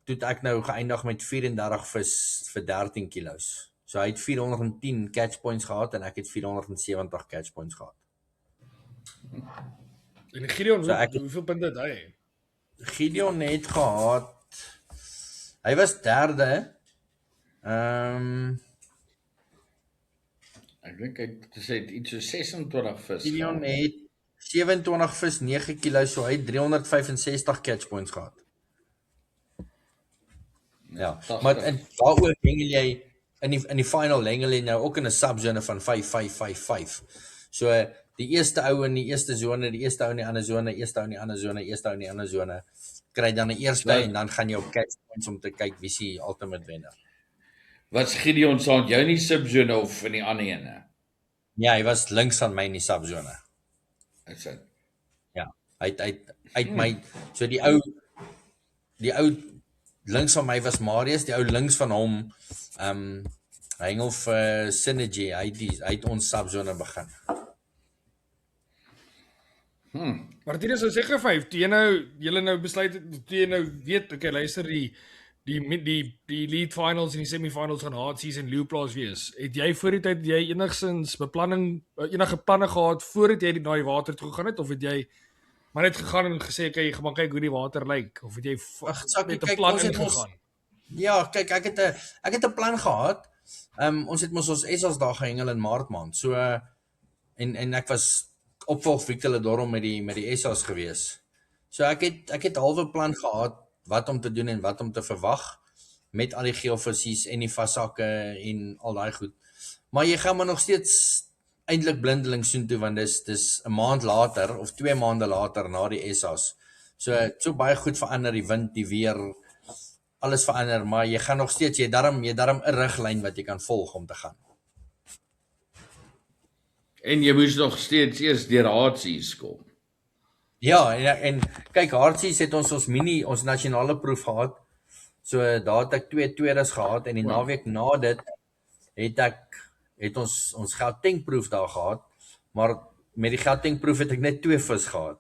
toe het ek nou geëindig met 34 vis vir 13 kilos. So hy het 410 catch points gehad en ek het 470 catch points gehad. En Gideon, hoeveel punte het hy? Gideon het gehad, hy was derde. Ek dink hy het iets so 26 vis. Gideon het 27 vis, 9 kg, so hy het 365 catch points gehad. Ja, maar waaroor hengel jy in die final hengel jy nou ook in 'n subzone van 5-5-5-5. So die eerste ou in die eerste sone, die eerste ou in die ander sone, eerste ou in die ander sone, eerste ou in die ander sone, kry dan 'n eerste en dan gaan jy op catch points om te kyk wie se ultimate wenner. Was Gideon saam jou nie subzone of in die ander ene? Ja, hy was links van my in die subzone. Is dit? Ja, hy uit my, so die ou links van my was Marius, die ou links van hom hengel vir Synergy, hy het ons subzone begin. Maar dit is so seker vir toe jy nou besluit, toe jy nou weet, okay, luister die elite finals en die semifinals gaan Heartsease en Leeuplaas wees. Het jy voor die tyd enigsins enige planne gehad voordat jy na die water toe gegaan het, of het jy maar net gegaan en gesê okay, jy gaan kyk hoe die water lyk, of het jy met 'n plan ingegaan? Ja, kyk, ek het 'n plan gehad. Ons het mos ons SA's daar gehengel in Maart maand. So en ek was opvolg Victor Ledorm met die SA's gewees. So ek het halwe plan gehad wat om te doen en wat om te verwag met al die geelvisies en die vassakke en al daai goed. Maar jy gaan maar nog steeds eintlik blindeling soontoe, want dis 'n maand later of 2 maande later na die SA's. So baie goed verander, die wind, die weer, alles verander, maar jy gaan nog steeds jy darm 'n riglyn wat jy kan volg om te gaan. En jy moes nog steeds eers deur Heartsease kom. Ja, en kyk, Heartsease het ons nasionale proef gehad. So daar het ek 2 tweedes gehad en die naweek na dit het ons Gauteng proef daar gehad, maar met die Gauteng proef het ek net 2 vis gehad.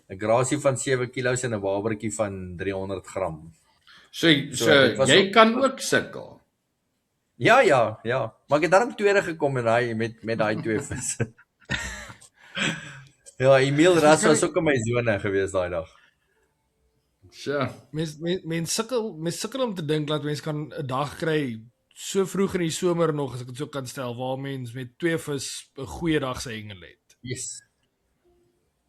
'n grasie van 7 kilos en 'n wabertjie van 300 gram. So dit was jy ook- kan ook sukkel. Ja, maar ek het daarom tweede gekom met daai 2 visse. Ja, Emil Ras was ook in my sone gewees daai dag. So, Mens sukkel om te dink dat mens kan 'n dag kry so vroeg in die somer nog, as ek dit so kan stel, waar mens met 2 vis 'n goeie dag se hengel het. Yes.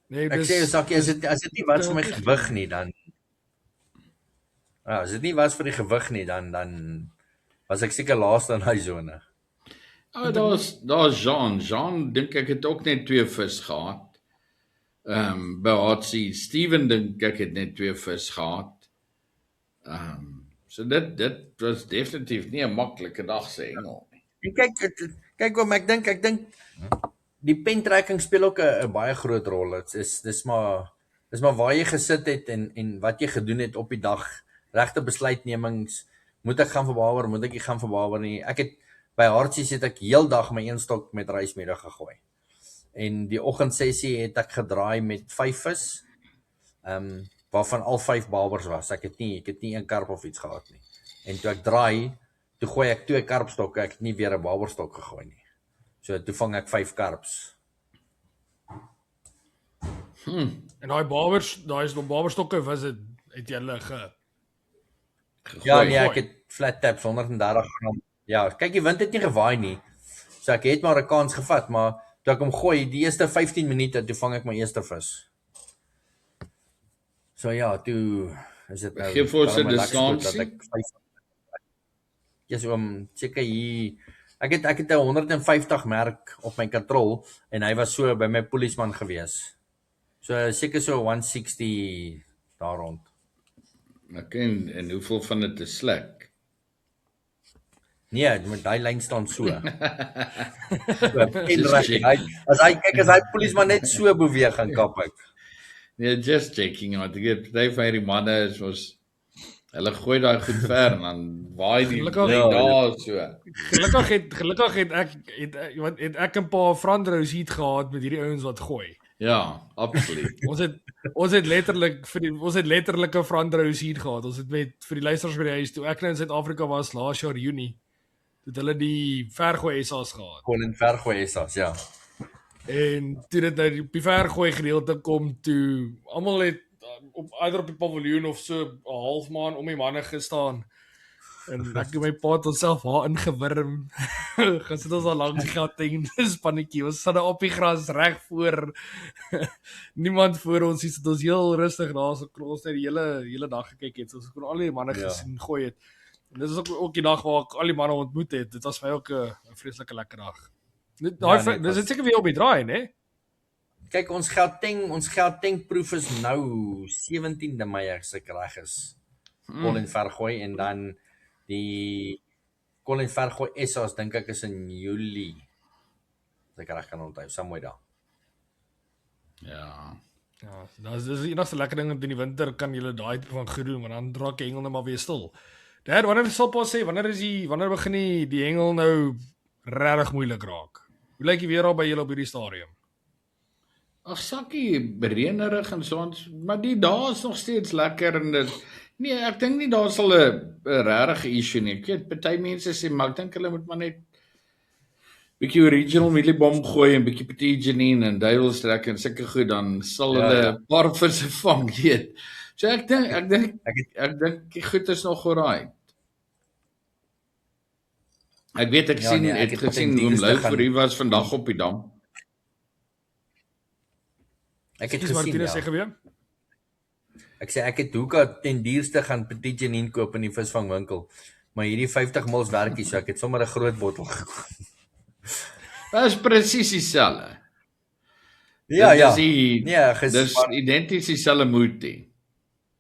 Nee, Ek sê Sakkie, as dit nie was vir my gewig nie, dan ja, as dit nie was vir die gewig nie, dan was ek seker laaste in daai sone. daar's Jean. Jean dink ek het ook net 2 vis gehad. Behatsie, Steven dink ek het net 2 vis gehad. So dit was definitief nie 'n maklike dag se hengel nie. En kyk oom, ek dink die pentrekking speel ook 'n baie groot rol. Dis maar waar jy gesit het en wat jy gedoen het op die dag, regte besluitnemings, moet ek gaan verbawer, moet ek nie gaan verbawer nie. Ek het by Hartsies het ek heeldag my 1 stok met rysmiddag gegooi. En die oggendsessie het ek gedraai met 5 vis. Waarvan al 5 babers was. Ek het nie 1 karp of iets gehad nie. En toe ek draai, toe gooi ek 2 karpstokke, ek het nie weer 'n baberstok gegooi nie. So toe vang ek 5 karps. En daai baberstokke was dit het jy hulle Ja, nee, ek het flat taps 130 gram. Ja, kyk die wind het nie gewaai nie. So ek het maar 'n kans gevat, maar toe ek hom gooi, die eerste 15 minute, toe vang ek my eerste vis. So ja, toe is dit nou Gee vir ons 'n daarom 'n lekkerskoot distansie. dat ek 5. Ja, so seker hier ek het 'n 150 merk op my katrol en hy was so by my polisman gewees. So seker so 160 daar rond. Ek ken en hoeveel van dit is slek. Nee, met daai lyn staan so. As hy polisman net so beweeg gaan kap ek. Nee, just checking, want ek het party van hierdie manne is ons hulle gooi daai goed ver en dan waai die daar so. Gelukkig het ek 'n paar front-rows heat gehad met hierdie ouens wat gooi. Ja, absoluut. Ons het letterlik 'n front-rows heat gehad. Ons het vir die luisteraars by die huis toe ek nou in Suid-Afrika was laas jaar Junie. Toe het hulle die vergooi SA's gehad. Colin vergooi SA's, ja. En toe dit nou die vergooi gedeelte kom toe almal het op die paviljoen of so 'n halfmaan om die manne gestaan. En ek en my pa het onsself daar ingewurm. Gesit ons al langs die Gauteng spannetjie. Ons sit op die gras reg voor. Niemand voor ons, sit ons heel rustig daar so ons net die hele dag gekyk het. So ons kon al die manne gesien gooi het. En dit is ook die dag waar ek al die manne ontmoet het. Dit was vir my ook 'n vreeslike lekker dag. Dis seker weer op die draai, né? Kyk, ons Gauteng proef is nou 17de Mei as ek reg is. Colin vergooi en dan die Colin vergooi SA's dink ek is in Julie. As ek reg kan onthou, somewhere daar. Ja. Ja, dis die enigste lekker ding in die winter kan jy daai tipe van gedoen, want dan raak die hengel net maar weer stil. Dad, wanneer sal pas sê, wanneer begin die hengel nou regtig moeilik raak? Hoe lyk die weer al by julle op hierdie stadium? Ag sakkie, bereënerig en so ons, maar die dae is nog steeds lekker en dit nee, ek dink nie daar sal 'n regte issue nie. Ek weet party mense sê maar ek dink hulle moet maar net bietjie original mieliebom gooi en bietjie petit janine en duiwelstrek en sulke goed dan sal hulle 'n paar visse vang, weet. So ek dink die goed is nog alright. Ek weet ek het gesien hoe Lou vir u was vandag op die dam. Ek het gesien, ja. Sê gebeur? Ek sê ek het hoeka ten duurste gaan petit janine koop in die visvangwinkel. Maar hierdie 50 ml werkie, so ek het sommer 'n groot bottel gekoop. Dit is presies dieselfde. Ja. Dis identies dieselfde moeite.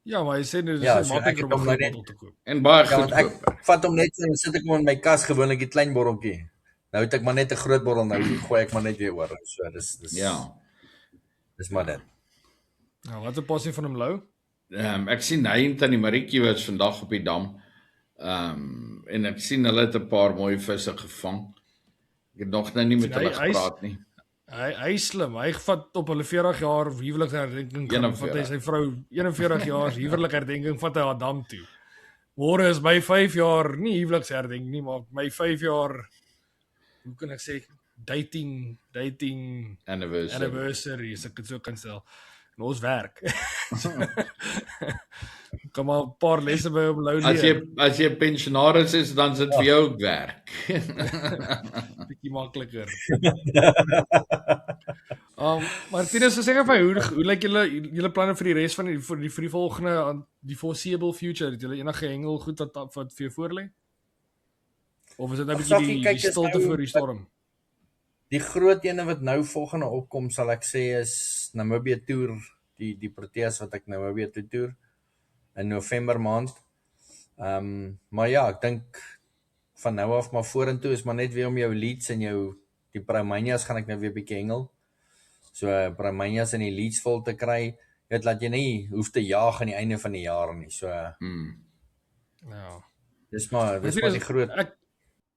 Ja, maar hy sê dit is maklik om 'n bottel te koop. En baie goed. Want ek vat hom net en sit ek hom in my kas gewoonlik 'n klein botteltjie. Nou het ek maar net 'n groot bottel, nou gooi ek maar net weer oor. So dis ja. Dis maar dit. Nou, wat 'n passie van hom Lou? Ek sien hy en Tannie Maritjie was vandag op die dam. En ek sien hulle het 'n paar mooi visse gevang. Ek het nog nou nie met hulle gepraat nie. Hy is slim. Hy vat op hulle 40 jaar huweliksherdenking vat hy sy vrou 41 jaar huwelikherdenking vat hy haar dam toe. Môre is my 5 jaar nie huweliksherdenking nie, maar my 5 jaar hoe kan ek sê dating anniversary as ek dit so kan stel. En ons werk. Kom maar 'n paar lesse by hom lou leer. As jy pensionaris is, dan is dit vir jou ook werk. Bietjie makliker. Martinus, so sê gou vir my, hoe lyk julle planne vir die res van vir die volgende die foreseeable future? Het julle enige hengel goed wat vir jou voorlê? Of is dit nou 'n bietjie die stilte voor die storm? Die groot ene wat nou volgende opkom, sal ek sê, is Namibia Tour, die Proteas wat ek Namibia toe toer in November maand. Maar ja, ek dink van nou af maar vorentoe is maar net weer om jou leads en die Primanias gaan ek nou weer bietjie hengel. So Primanias en die leads vol te kry, dit laat jy nie hoef te jaag aan die einde van die jaar nie. So Ja. Dis maar die groot.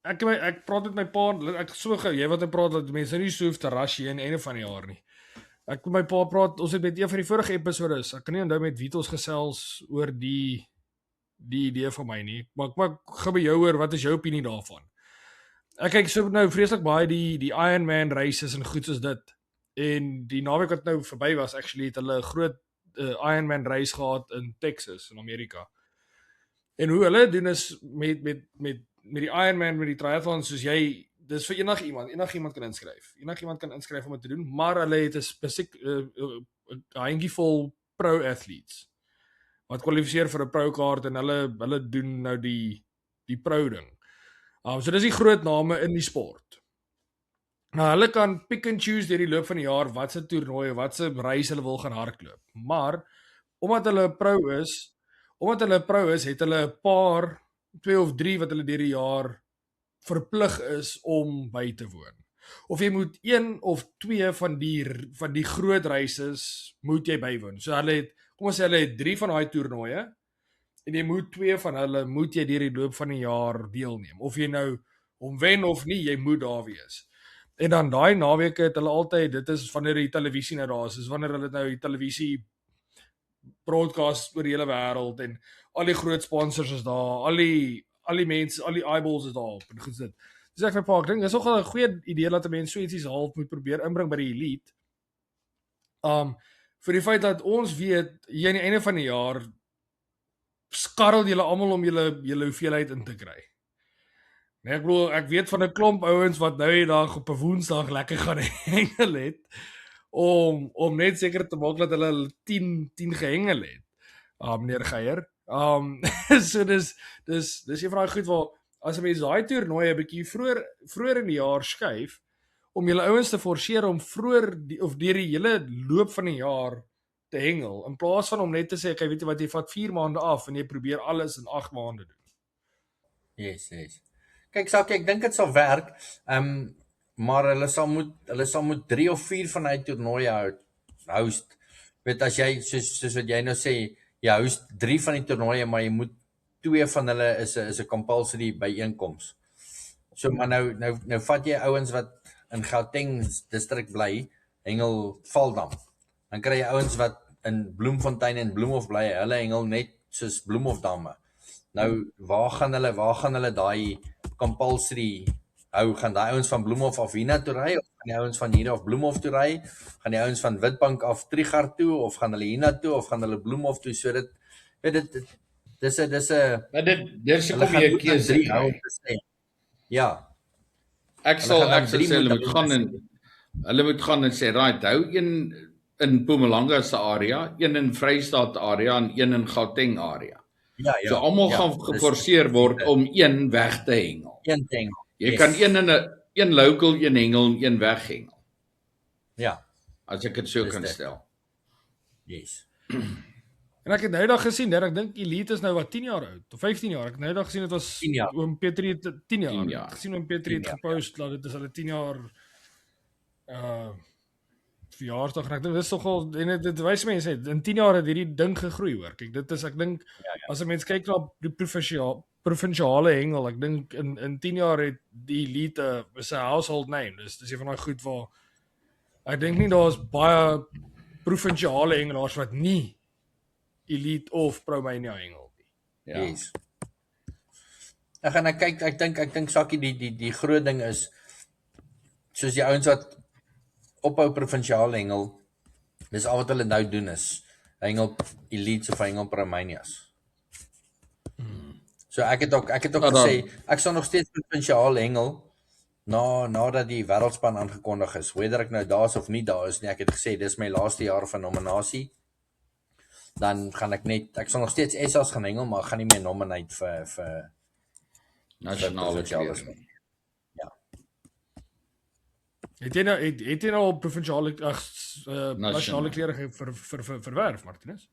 Ek praat met my pa, ek so gou, jy wat praat dat mense nie so hoef te rush hier aan die einde van die jaar nie. Ek met my pa praat, ons het met een van die vorige episodes, ek kan nie onthou met wie ons gesels oor die idee van my nie, maar ek gaan by jou hoor, wat is jou opinie daarvan? Ek kyk so nou vreeslik baie die Ironman races en goed soos dit, en die naweek wat nou verby was, actually het hulle 'n groot Ironman race gehad in Texas, in Amerika. En hoe hulle doen is met die Ironman, met die triathlon, soos dis vir enigiemand kan inskryf. Enigiemand kan inskryf om dit te doen, maar hulle het 'n spesifiek handjievol pro-athletes wat kwalifiseer vir 'n pro-kaart en hulle doen nou die pro-ding. So dis die groot name in die sport. Nou hulle kan pick and choose deur die loop van die jaar wat se toernooie, wat se reis hulle wil gaan hardloop. Maar omdat hulle 'n pro is, het hulle 'n paar 2 of 3 wat hulle deur die jaar verplig is om by te woon. Of jy moet 1 of 2 van die groot races moet jy bywoon. So kom ons sê hulle het 3 van daai toernooie en jy moet 2 van hulle moet jy deur die loop van die jaar deelneem. Of jy nou hom wen of nie, jy moet daar wees. En dan daai naweke het hulle altyd, dit is wanneer die televisie nou daar is, soos wanneer hulle nou die televisie broadcast oor die hele wêreld en al die groot sponsors is daar, al die mense, al die eyeballs is daar op en goed dit. Dis ek dink, dis nogal 'n goeie idee dat 'n mens so ietsie half moet probeer inbring by die elite. Vir die feit dat ons weet hier aan die einde van die jaar skarrel julle almal om julle hoeveelheid in te kry. Nee, ek bedoel, ek weet van 'n klomp ouens wat nou die dag op 'n Woensdag lekker gaan hengel het om net seker te maak dat hulle 10 gehengel het. Meneer Geier. So dis een van daai goed waar as 'n mens daai toernooie 'n bietjie vroeër in die jaar skuif om julle ouens te forceer om vroeër of deur die hele loop van die jaar te hengel in plaas van om net te sê ek weet jy wat jy vat 4 maande af en jy probeer alles in 8 maande doen. Yes. Kyk Sakie, ek dink dit sal werk. Maar hulle sal moet 3 of 4 van daai toernooie host. Weet as jy soos wat jy nou sê, jy host 3 van die toernooie, maar jy moet 2 van hulle is 'n compulsory byeenkoms. So maar nou vat jy ouens wat in Gauteng distrik bly, hengel Valdam. Dan kry jy ouens wat in Bloemfontein en Bloemhof bly, hulle hengel net soos Bloemhof damme. Nou waar gaan hulle daai compulsory hou? Gaan daai ouens van Bloemhof af Hina toe ry of gaan die ouens van hier af Bloemhof toe ry? Gaan die ouens van Witbank af Trigard toe of gaan hulle Hina toe of gaan hulle Bloemhof toe? So dit dis 'n maar dis kom jy 'n keuse. Ja. Ek sal sê hulle moet gaan en sê right, hou een in Mpumalanga se area, een in Vrystaat area en een in Gauteng area. Ja. So almal gaan geforseer word om een weg te hengel. Een te hengel. Jy kan een local, een hengel en een weg hengel. Ja. As ek dit so kan stel. Yes. En ek het nou dag gesien, ek dink Elite is nou wat 10 jaar oud, of 15 jaar. Ek het nou dag gesien dit was oom Petrie 10 jaar. Ek het gesien oom Petrie het gepost dat dit is hulle 10 jaar verjaarsdag en ek dink dis nogal en dit wys mense in 10 jaar het hierdie ding gegroei hoor. Kyk, dit is ek dink as 'n mens kyk na die provinsiale hengel, ek dink in 10 jaar het die Elite 'n household name. Dis een van daai goed waar Ek dink nie daar's baie provinsiale hengelaars wat nie elite of Promania hengel nie. Ja. Yes. Ek dink Sakkie die groot ding is soos die ouens wat ophou provinsiaal hengel, dis al wat hulle nou doen is hengel elites of hengel Promanias. So ek het ook gesê ek sal nog steeds provinsiaal hengel nadat die wêreldspan aangekondig is, whether ek nou daar is of nie daar is nie. Ek het gesê dis my laaste jaar van nominasie. Dan gaan ek sal nog steeds SA's gaan hengel, maar ek gaan nie meer nominate vir Nasionale klere. Ja. Het jy nou op provinsiale nasionale klere verwerf, Martinus?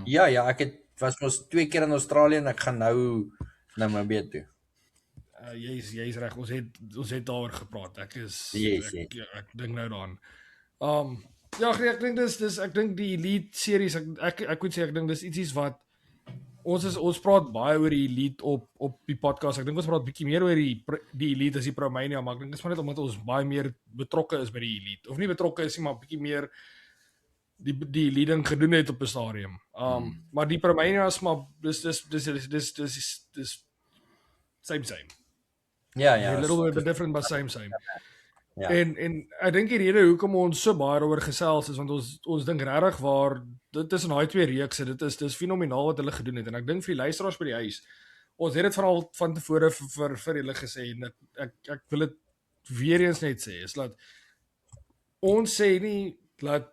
Ja, ek was mos 2 keer in Australië en ek gaan nou Namibië toe. Jy's reg. Ons het daaroor gepraat. Ek dink nou daaraan. Ja, ek dink die elite series ek moet sê ek dink dis ietsie wat ons praat baie oor die elite op die podcast. Ek dink ons praat bietjie meer oor die elite as die Promania, maar ek dink dis maar net omdat ons baie meer betrokke is by die elite. Of nie betrokke is nie, maar bietjie meer die leading gedoen het op 'n stadium. Maar die Promania is maar dis same. Ja. A little bit different but same. Ja. En ek dink die rede hoekom ons so baie daaroor gesels is want ons dink regtig waar dit is in daai 2 reekse, dis fenomenaal wat hulle gedoen het en ek dink vir die luisteraars by die huis, ons het dit van tevore vir julle gesê en ek wil dit weer eens net sê, is dat ons sê nie dat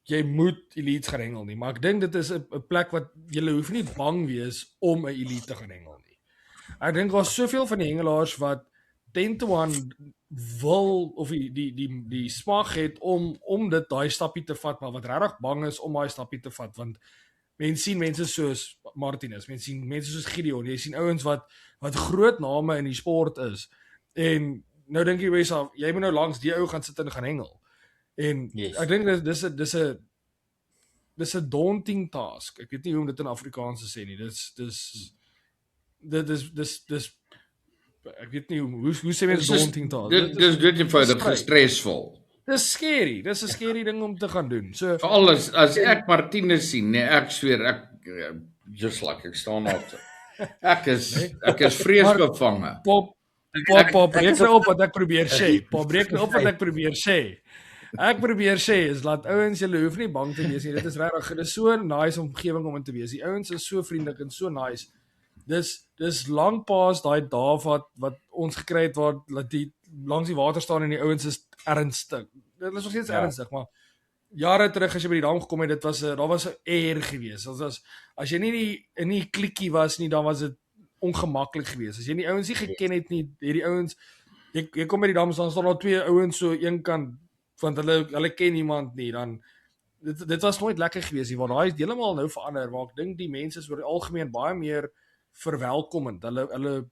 jy moet elites gaan hengel nie, maar ek dink dit is 'n plek wat julle hoef nie bang wees om 'n elite te gaan hengel nie. Ek dink daar's soveel van die hengelaars wat 10-1 wil of die smag het om dit daai stappie te vat, maar wat regtig bang is om daai stappie te vat, want mense sien mense soos Martinus, mense sien mense soos Gideon, jy sien ouens wat groot name in die sport is. En nou dink jy moet nou langs die ou gaan sit en gaan hengel. En yes. Ek dink dis 'n daunting task. Ek weet nie hoe om dit in Afrikaans te sê nie. Dis ek weet nie hoe sê mense daunting task. Dit eenvoudig stresvol. Dis scary. Dis 'n scary ding om te gaan doen. So veral as ek Martinus sien, nee, ek sweer just like ek staan op. Ek is vreesbevange. Pop breek nou op wat ek probeer sê. Ek probeer sê is laat ouens julle hoef nie bang te wees nie. Dit is regtig, dit is so 'n nice omgewing om in te wees. Die ouens is so vriendelik en so nice. Dis lank pas daai dae wat ons gekry het waar dat die langs die water staan en die ouens is ernstig. Dit is nog steeds ernstig, maar jare terug as jy by die dam gekom het, daar was 'n air gewees. As jy nie in die klikkie was nie, dan was dit ongemaklik geweest. As jy die ouens nie geken het nie, hierdie ouens jy kom by die dam staan daar 2 ouens so een kant want hulle ken niemand nie, dan dit was nooit lekker geweest nie, want daai is heeltemal nou verander, maar ek dink die mense is oor die algemeen baie meer verwelkomend. Hulle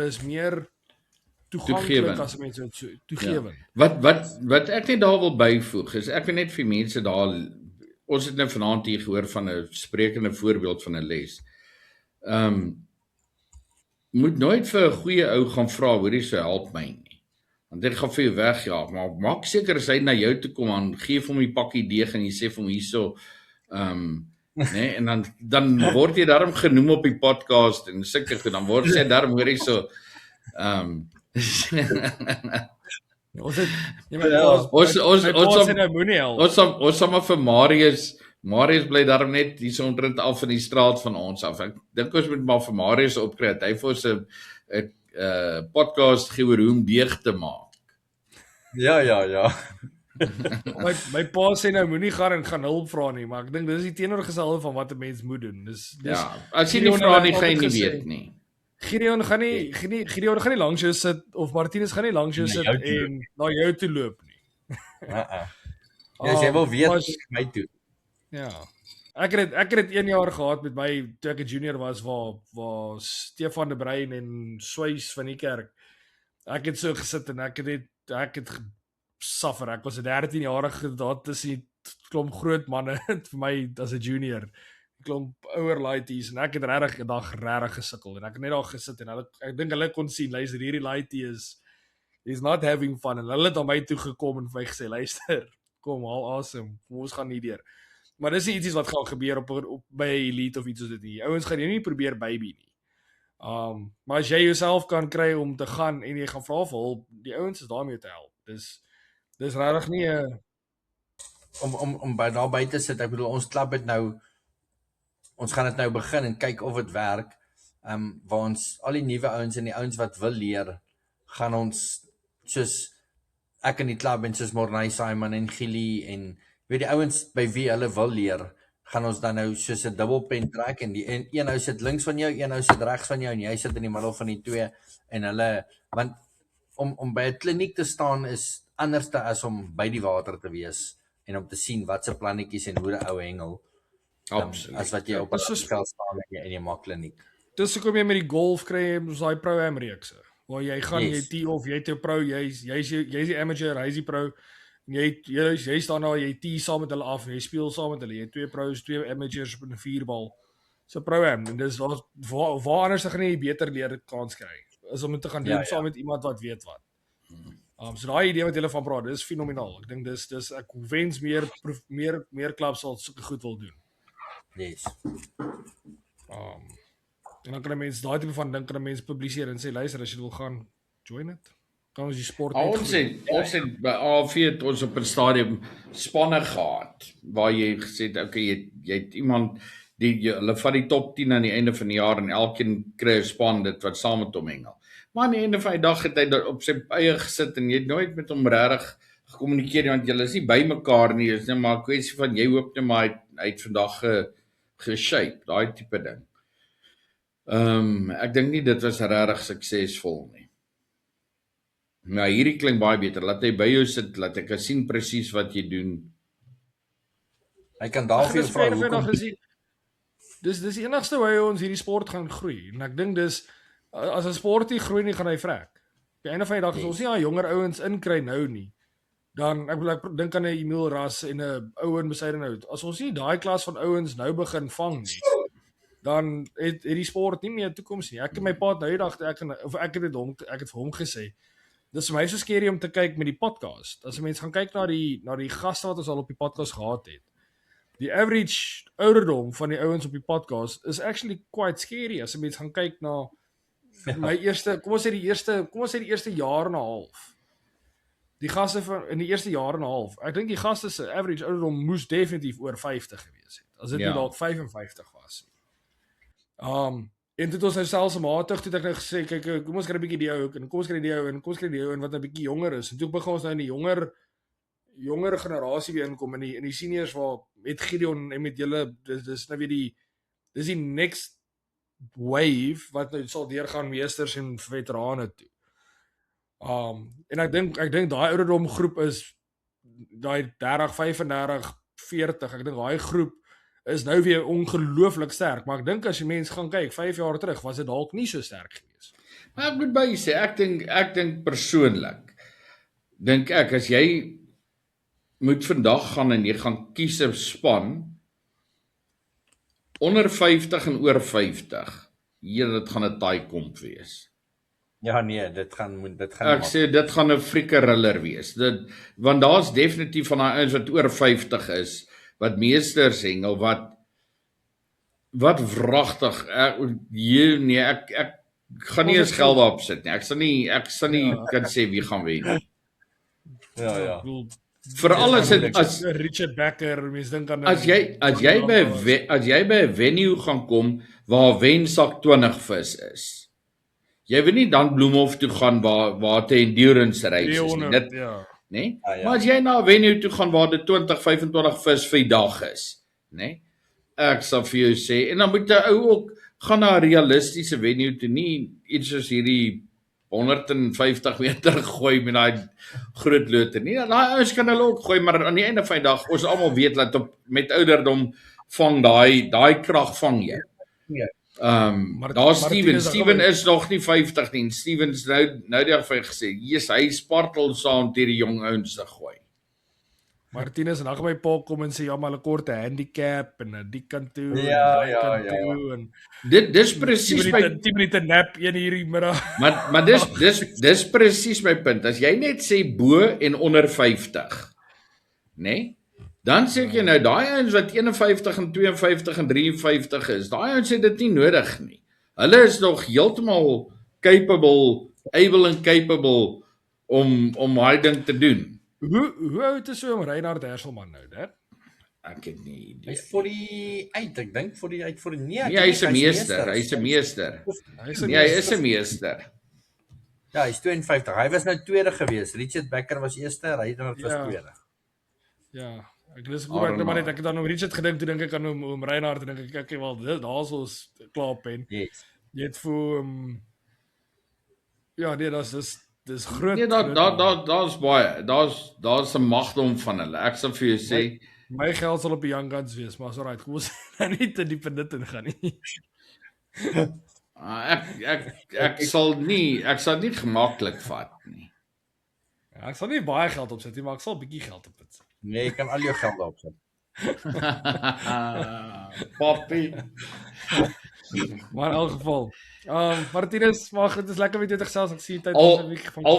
is meer toeganklik as mense so toegewend. Ja. Wat ek net daar wil byvoeg is ek wil net vir mense daar ons het nou vanaand hier gehoor van 'n sprekende voorbeeld van 'n les. Moet nooit vir 'n goeie ou gaan vra hoorie so help my nie. Want dit gaan vir jou wegjaag, maar maak seker as hy na jou toe kom en gee vir hom die pakkie deeg en jy sê vir hom hierso nee, en dan word jy daarom genoem op die podcast en sulke goed, dan word jy daarom hoorie so ons sommer vir Marius bly daarom net hier so omtrent af in die straat van ons af. Ek dink ons moet maar vir Marius opkry dat hy vir ons 'n podcast gee oor hoe om deeg te maak. Ja. my pa sê nou moenie gaan hulp vra nie, maar ek dink dis die teenoorgestelde van wat 'n mens moet doen. Dis ja, as jy nie vra nie, gaan jy nie weet nie. Gideon gaan nie langs jou sit of Martinus gaan nie langs jou sit en na jou toe loop nie. Ja, jy wil weet my toe. Ja. Ek het dit 1 jaar gehad met my toe ek 'n junior was waar Stefan de Bruin en Swys van die kerk. Ek het so gesit en ek het suffer. Ek was 'n 13-jarige daar tussen die klomp groot manne vir my as 'n junior. Klomp ouer laities en ek het regtig 'n dag regtig gesukkel en ek het net daar gesit en ek dink hulle kon sien, luister, hierdie laitie is not having fun en hulle het aan my toe gekom en vir my gesê, luister, kom, haal asem, kom ons gaan nie deur. Maar dis nie iets wat gaan gebeur op by elite of iets soos dit nie. Ouens gaan jy nie probeer baby nie. Maar as jy jouself kan kry om te gaan en jy gaan vra vir hulp, die ouens is daarmee te help. Dis regtig nie 'n om by daar buite sit. Ek bedoel ons klub het nou ons gaan dit nou begin en kyk of dit werk. Waar ons al die nuwe ouens en die ouens wat wil leer, gaan ons soos ek in die klub en soos Morney Simon en Gilly en weet die ouens by wie hulle wil leer, gaan ons dan nou soos 'n dubbelpen trek en die een ou sit links van jou, een ou sit regs van jou en jy sit in die middel van die twee en hulle want om by 'n kliniek te staan is anderste as om by die water te wees en om te sien wat se plannetjies en hoe 'n ou hengel as wat jy op 'n veld staan en jy maak kliniek. Dis hoekom jy met die golf kry ons daai pro-am reekse waar jy gaan jy tee of jy jou pro, jy's die amateur, hy's die pro. Jy staan daar, jy tee saam met hulle af en jy speel saam met hulle. Jy het 2 pros, 2 amateurs op 'n 4-bal. So pro-am en dis waar anders gaan jy beter leer kans kry. Is om dit te gaan doen saam met iemand wat weet wat. So daai idee wat jy van praat, dis fenomenaal. Ek dink dis ek wens meer klubs sal sulke goed wil doen. Yes. En dan kan mense daai tipe van ding kan mense publiseer en sê luister as jy wil gaan join dit. Kan ons die sport net ons het by AV ons op 'n stadium spanne gehad waar jy gesê het okay jy het iemand hulle vat die top 10 aan die einde van die jaar en elkeen kry 'n span dit wat saam met hom hengel. Maar aan die einde van die dag het hy op sy eie gesit en jy het nooit met hom regtig gekommunikeer nie want julle is nie by mekaar nie, is net maar 'n kwessie van jy hoop net maar hy het vandag geshape, daai tipe ding. Ek dink nie dit was regtig suksesvol nie. Maar hierdie klink baie beter. Laat hy by jou sit, laat ek kan sien presies wat jy doen. Hy kan daar vir jou vra hoekom. Dis die enigste hoe ons hierdie sport gaan groei. En ek dink dis as 'n sport nie groei nie, gaan hy vrek. Op die einde van die dag as ons nie jonger ouens inkry nou nie, dan ek dink aan 'n Emil Ras en 'n ou in Besuidenhout. As ons nie daai klas van ouens nou begin vang nie, dan het die sport nie meer toekoms nie. Ek en my pa nou die dag ek het vir hom gesê dis vir my so skerry om te kyk met die podcast. As mense gaan kyk na die gaste wat ons al op die podcast gehad het. Die average ouderdom van die ouens op die podcast is actually quite scary as mense gaan kyk na my eerste, kom ons sê die eerste jaar en 'n half. Die gaste in die eerste jaar en 'n half. Ek dink die gaste se average ouderdom moes definitief oor 50 gewees het. As dit nie dalk 55 was nie. En toe het ons nou stelselmatig, toe het ek nou gesê, kyk, kom ons kry 'n bietjie die ou, en kom ons kry die ou, en kom ons kry die ou, en wat 'n bietjie jonger is. En toe begin ons nou in die jonger generasie weer inkom, in die seniors waar, met Gideon en met julle, dis nou weer dis die next wave, wat nou sal deurgaan meesters en veterane toe. En ek dink daai ouderdom groep is, daai 30, 35, 40, ek dink daai groep, is nou weer ongelooflik sterk, maar ek dink as jy mense gaan kyk 5 jaar terug was dit dalk nie so sterk gewees. Maar ek moet by sê ek dink persoonlik dink ek as jy moet vandag gaan en jy gaan kies 'n span onder 50 en oor 50. Dit gaan 'n taai komp wees. Ja nee, dit gaan ek sê dit gaan 'n friekeriller wees. Want daar's definitief van daai ouens wat oor 50 is wat meesters hengel wat wragtig ek gaan nie eens geld daarop sit nie. Ek sal nie kan sê wie gaan wen nie. Ja. Veral as Richard Becker, mense dink aan as jy by 'n venue gaan kom waar wensak 20 vis is. Jy wil nie dan Bloemhof toe gaan waar te endurance race is nie. Dit nee? Ja. Maar as jy na 'n venue toe gaan waar dit 20, 25 vis vir die dag is, nee? Ek sal vir jou sê en dan moet 'n ou ook gaan na 'n realistiese venue toe, nie iets soos hierdie 150 meter gooi met daai groot loter nie. Daai ouens kan hulle ook gooi, maar aan die einde van die dag, ons almal weet dat met ouderdom vang daai krag vang jy. Daar Steven is nog nie 50 nie. Steven's nou die dag vir gesê, hy spartel saam teen die jong ouens te gooi. Martinus en dan gaan my pa kom en sê ja, maar hulle kort 'n handicap en die kant toe en dis presies my 10 minute nap 1 uur die middag. Maar dis presies my punt. As jy net sê bo en onder 50, nê? Dan sê ek jy nou daai ouens wat 51 en 52 en 53 is, daai ouens het dit nie nodig nie. Hulle is nog heeltemal able and capable om daai ding te doen. Hoe oud is so Reinhard Herselman nou, hè? Ek het nie idee. Hy's vir die uit, ek dink vir die uit vir die nee. Nee, hy's 'n meester, hy's 'n meester. Nee, hy is 'n meester. Ja, hy's 52. Hy was nou tweede gewees. Richard Becker was eerste, Reinhard was tweede. Ja, ek lees ek maar net ek het aan hom Richard gedink, toe dink ek aan hom Reinhard en dink ek okay, wel daar's ons klaar pen. Yes. Jy het vir ja, nee, dis groot. Nee, daar's baie. Daar's 'n magdom van hulle. Ek sal vir jou sê, my geld sal op die Young Guns wees, maar so right, kom ons nou nie te diep in dit ingaan nie. ek sal nie gemaklik vat nie. Ja, ek sal nie baie geld opsit nie, maar ek sal 'n bietjie geld opsit. Nee, jy kan al jou geld opsit. Poppy. Maar in elk geval, Martinus, maar dit is lekker met jou te gesels. Ek sien tyd Al 'n week van al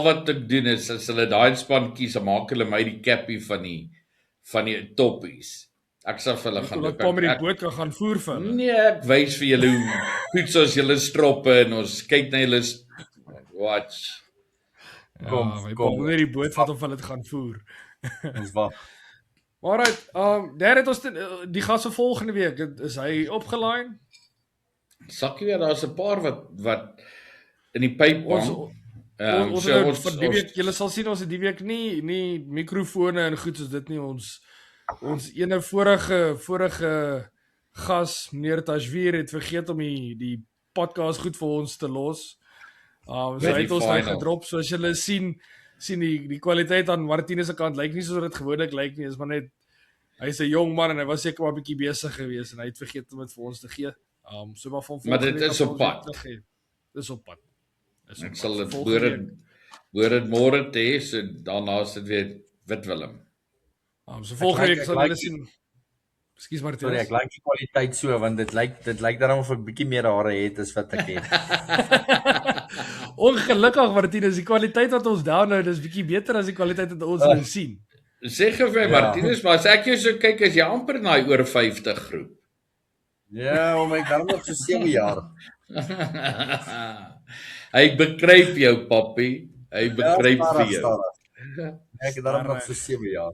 wat ek doen is as hulle daai span kies, dan maak hulle my die cappie van die toppies. Ek sal vir hulle gaan loop. Kom met die boot kan gaan voer vir hulle. Nee, ek wys vir julle hoe goed soos julle stroppe en ons kyk na julle watch. Kom net die boot vat om hulle te gaan voer. Ons wag. Alright, daar het ons die gas vir volgende week. Is hy opgelaai? Sakkie weer, daar's 'n paar wat in die pyp Ons vir die week, julle sal sien ons het die week nie mikrofone en goed soos dit nie. Ons ene vorige gas, meneer Tashvir, het vergeet om die podcast goed vir ons te los. So hy het ons nou gedrop, soos julle sien die kwaliteit aan Martinus se kant lyk nie soos dit gewoonlik lyk nie, is maar net hy's 'n jong man en hy was seker maar 'n bietjie besig geweest en hy het vergeet om dit vir ons te gee. So maar dit is op pad. Dis op pad. Ek sal dit voor dit môre te hê, so daarna is dit weer Wit Willem. So volgende week sal julle sien. Ekskuus Martinus. Sorry, ek like die kwaliteit so want dit lyk daarom of ek bietjie meer hare het as wat ek het. Ongelukkig Martinus, die kwaliteit wat ons download is bietjie beter as die kwaliteit wat ons nou sien. Sê gou vir Martinus, maar as ek jou so kyk, is jy amper in daai oor 50 groep. Ja, my daarom nog so 7 jaar. Hy begryp jou, papi. Hy begryp vir jou. Ek het daarom nog so 7 jaar.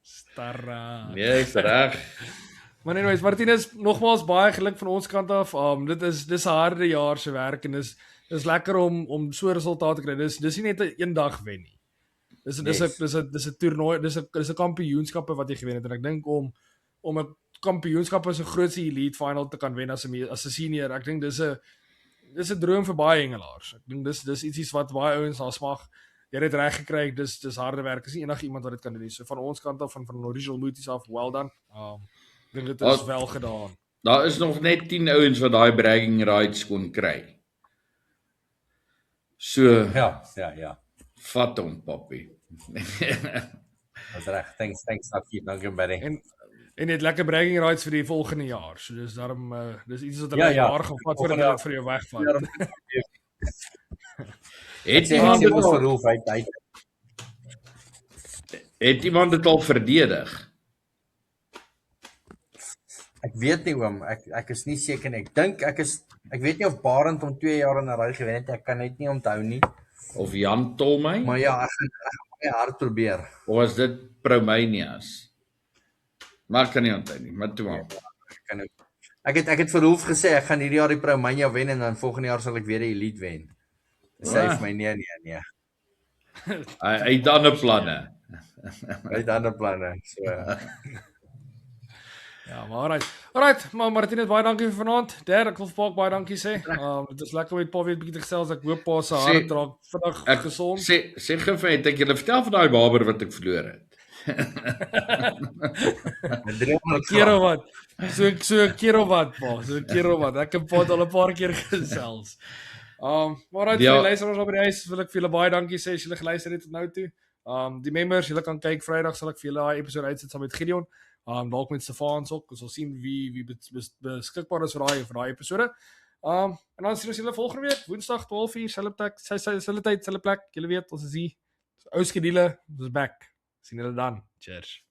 Starra. Nee, is reg. Maar anyways, Martinus, nogmaals baie geluk van ons kant af. Dis 'n harde jaar se werk en dis lekker om so resultate te kry. Dis nie net 'n eendag wen nie. Dis 'n toernooi, dis 'n kampioenskappe wat jy gewen het en ek dink om 'n kampioenskap as 'n grootste elite final te kan wen as 'n senior. Ek dink dis 'n droom vir baie hengelaars. Ek dink dis iets wat baie ouens daar smag. Jy het dit reg gekry. Dis harde werk. Dis nie enigiemand wat dit kan doen nie. So van ons kant af van Original Mooties af, well done. Ek dink dit is wel gedaan. Daar is nog net 10 ouens wat daai bragging rights kon kry. So Ja. vat hom, papi. Dis reg. Thanks Sakkie. Dankie baie. En net lekker bragging rights vir die volgende jaar. So dis daarom dis iets wat Ja, hulle jaar gaan vat voordat hulle dit vir jou wegvat. Het iemand dit al verdedig? Ek weet nie oom, ek is nie seker nie. Ek dink ek weet nie of Barend om 2 jaar in 'n ry gewen het. Ek kan net nie onthou nie. Of Jan Tolmy? Maar ja, ek gaan my hard probeer. Of was dit Promanias? Maar ek kan nie onthou nie, maar toe maar. Ek het vir Rolf gesê ek gaan hierdie jaar die Promania wen en dan volgende jaar sal ek weer die Elite wen. Sê hy vir my nee. Hy het ander planne. Hy het ander planne. So Ja, maar alright, maar Martinus, baie dankie vir vanaand. Ek wil vir baie dankie sê. Dit is lekker met Pa weer 'n bietjie te gesels. Ek hoop Pa se hart raak vinnig gesond. Sê gou vir my, het ek julle vertel van daai baber wat ek verloor het? Keer of wat? So 'n keer of wat, Pa? So 'n keer of wat? Ek het Pa al 'n paar keer gesels. Maar vir die luisteraars op die huis wil ek vir julle baie dankie sê as julle geluister het tot nou toe. Die members, julle kan kyk Vrydag sal ek vir julle daai episode uitsit saam met Gideon. Dalk met Stefans ook. Ons sal sien wie beskikbaar is vir daai episode. En dan sien ons julle volgende week, Woensdag 12:00, selfde tyd, selfde plek. Julle weet, ons is hier. Ou skedule, ons is back. Sien julle dan. Cheers.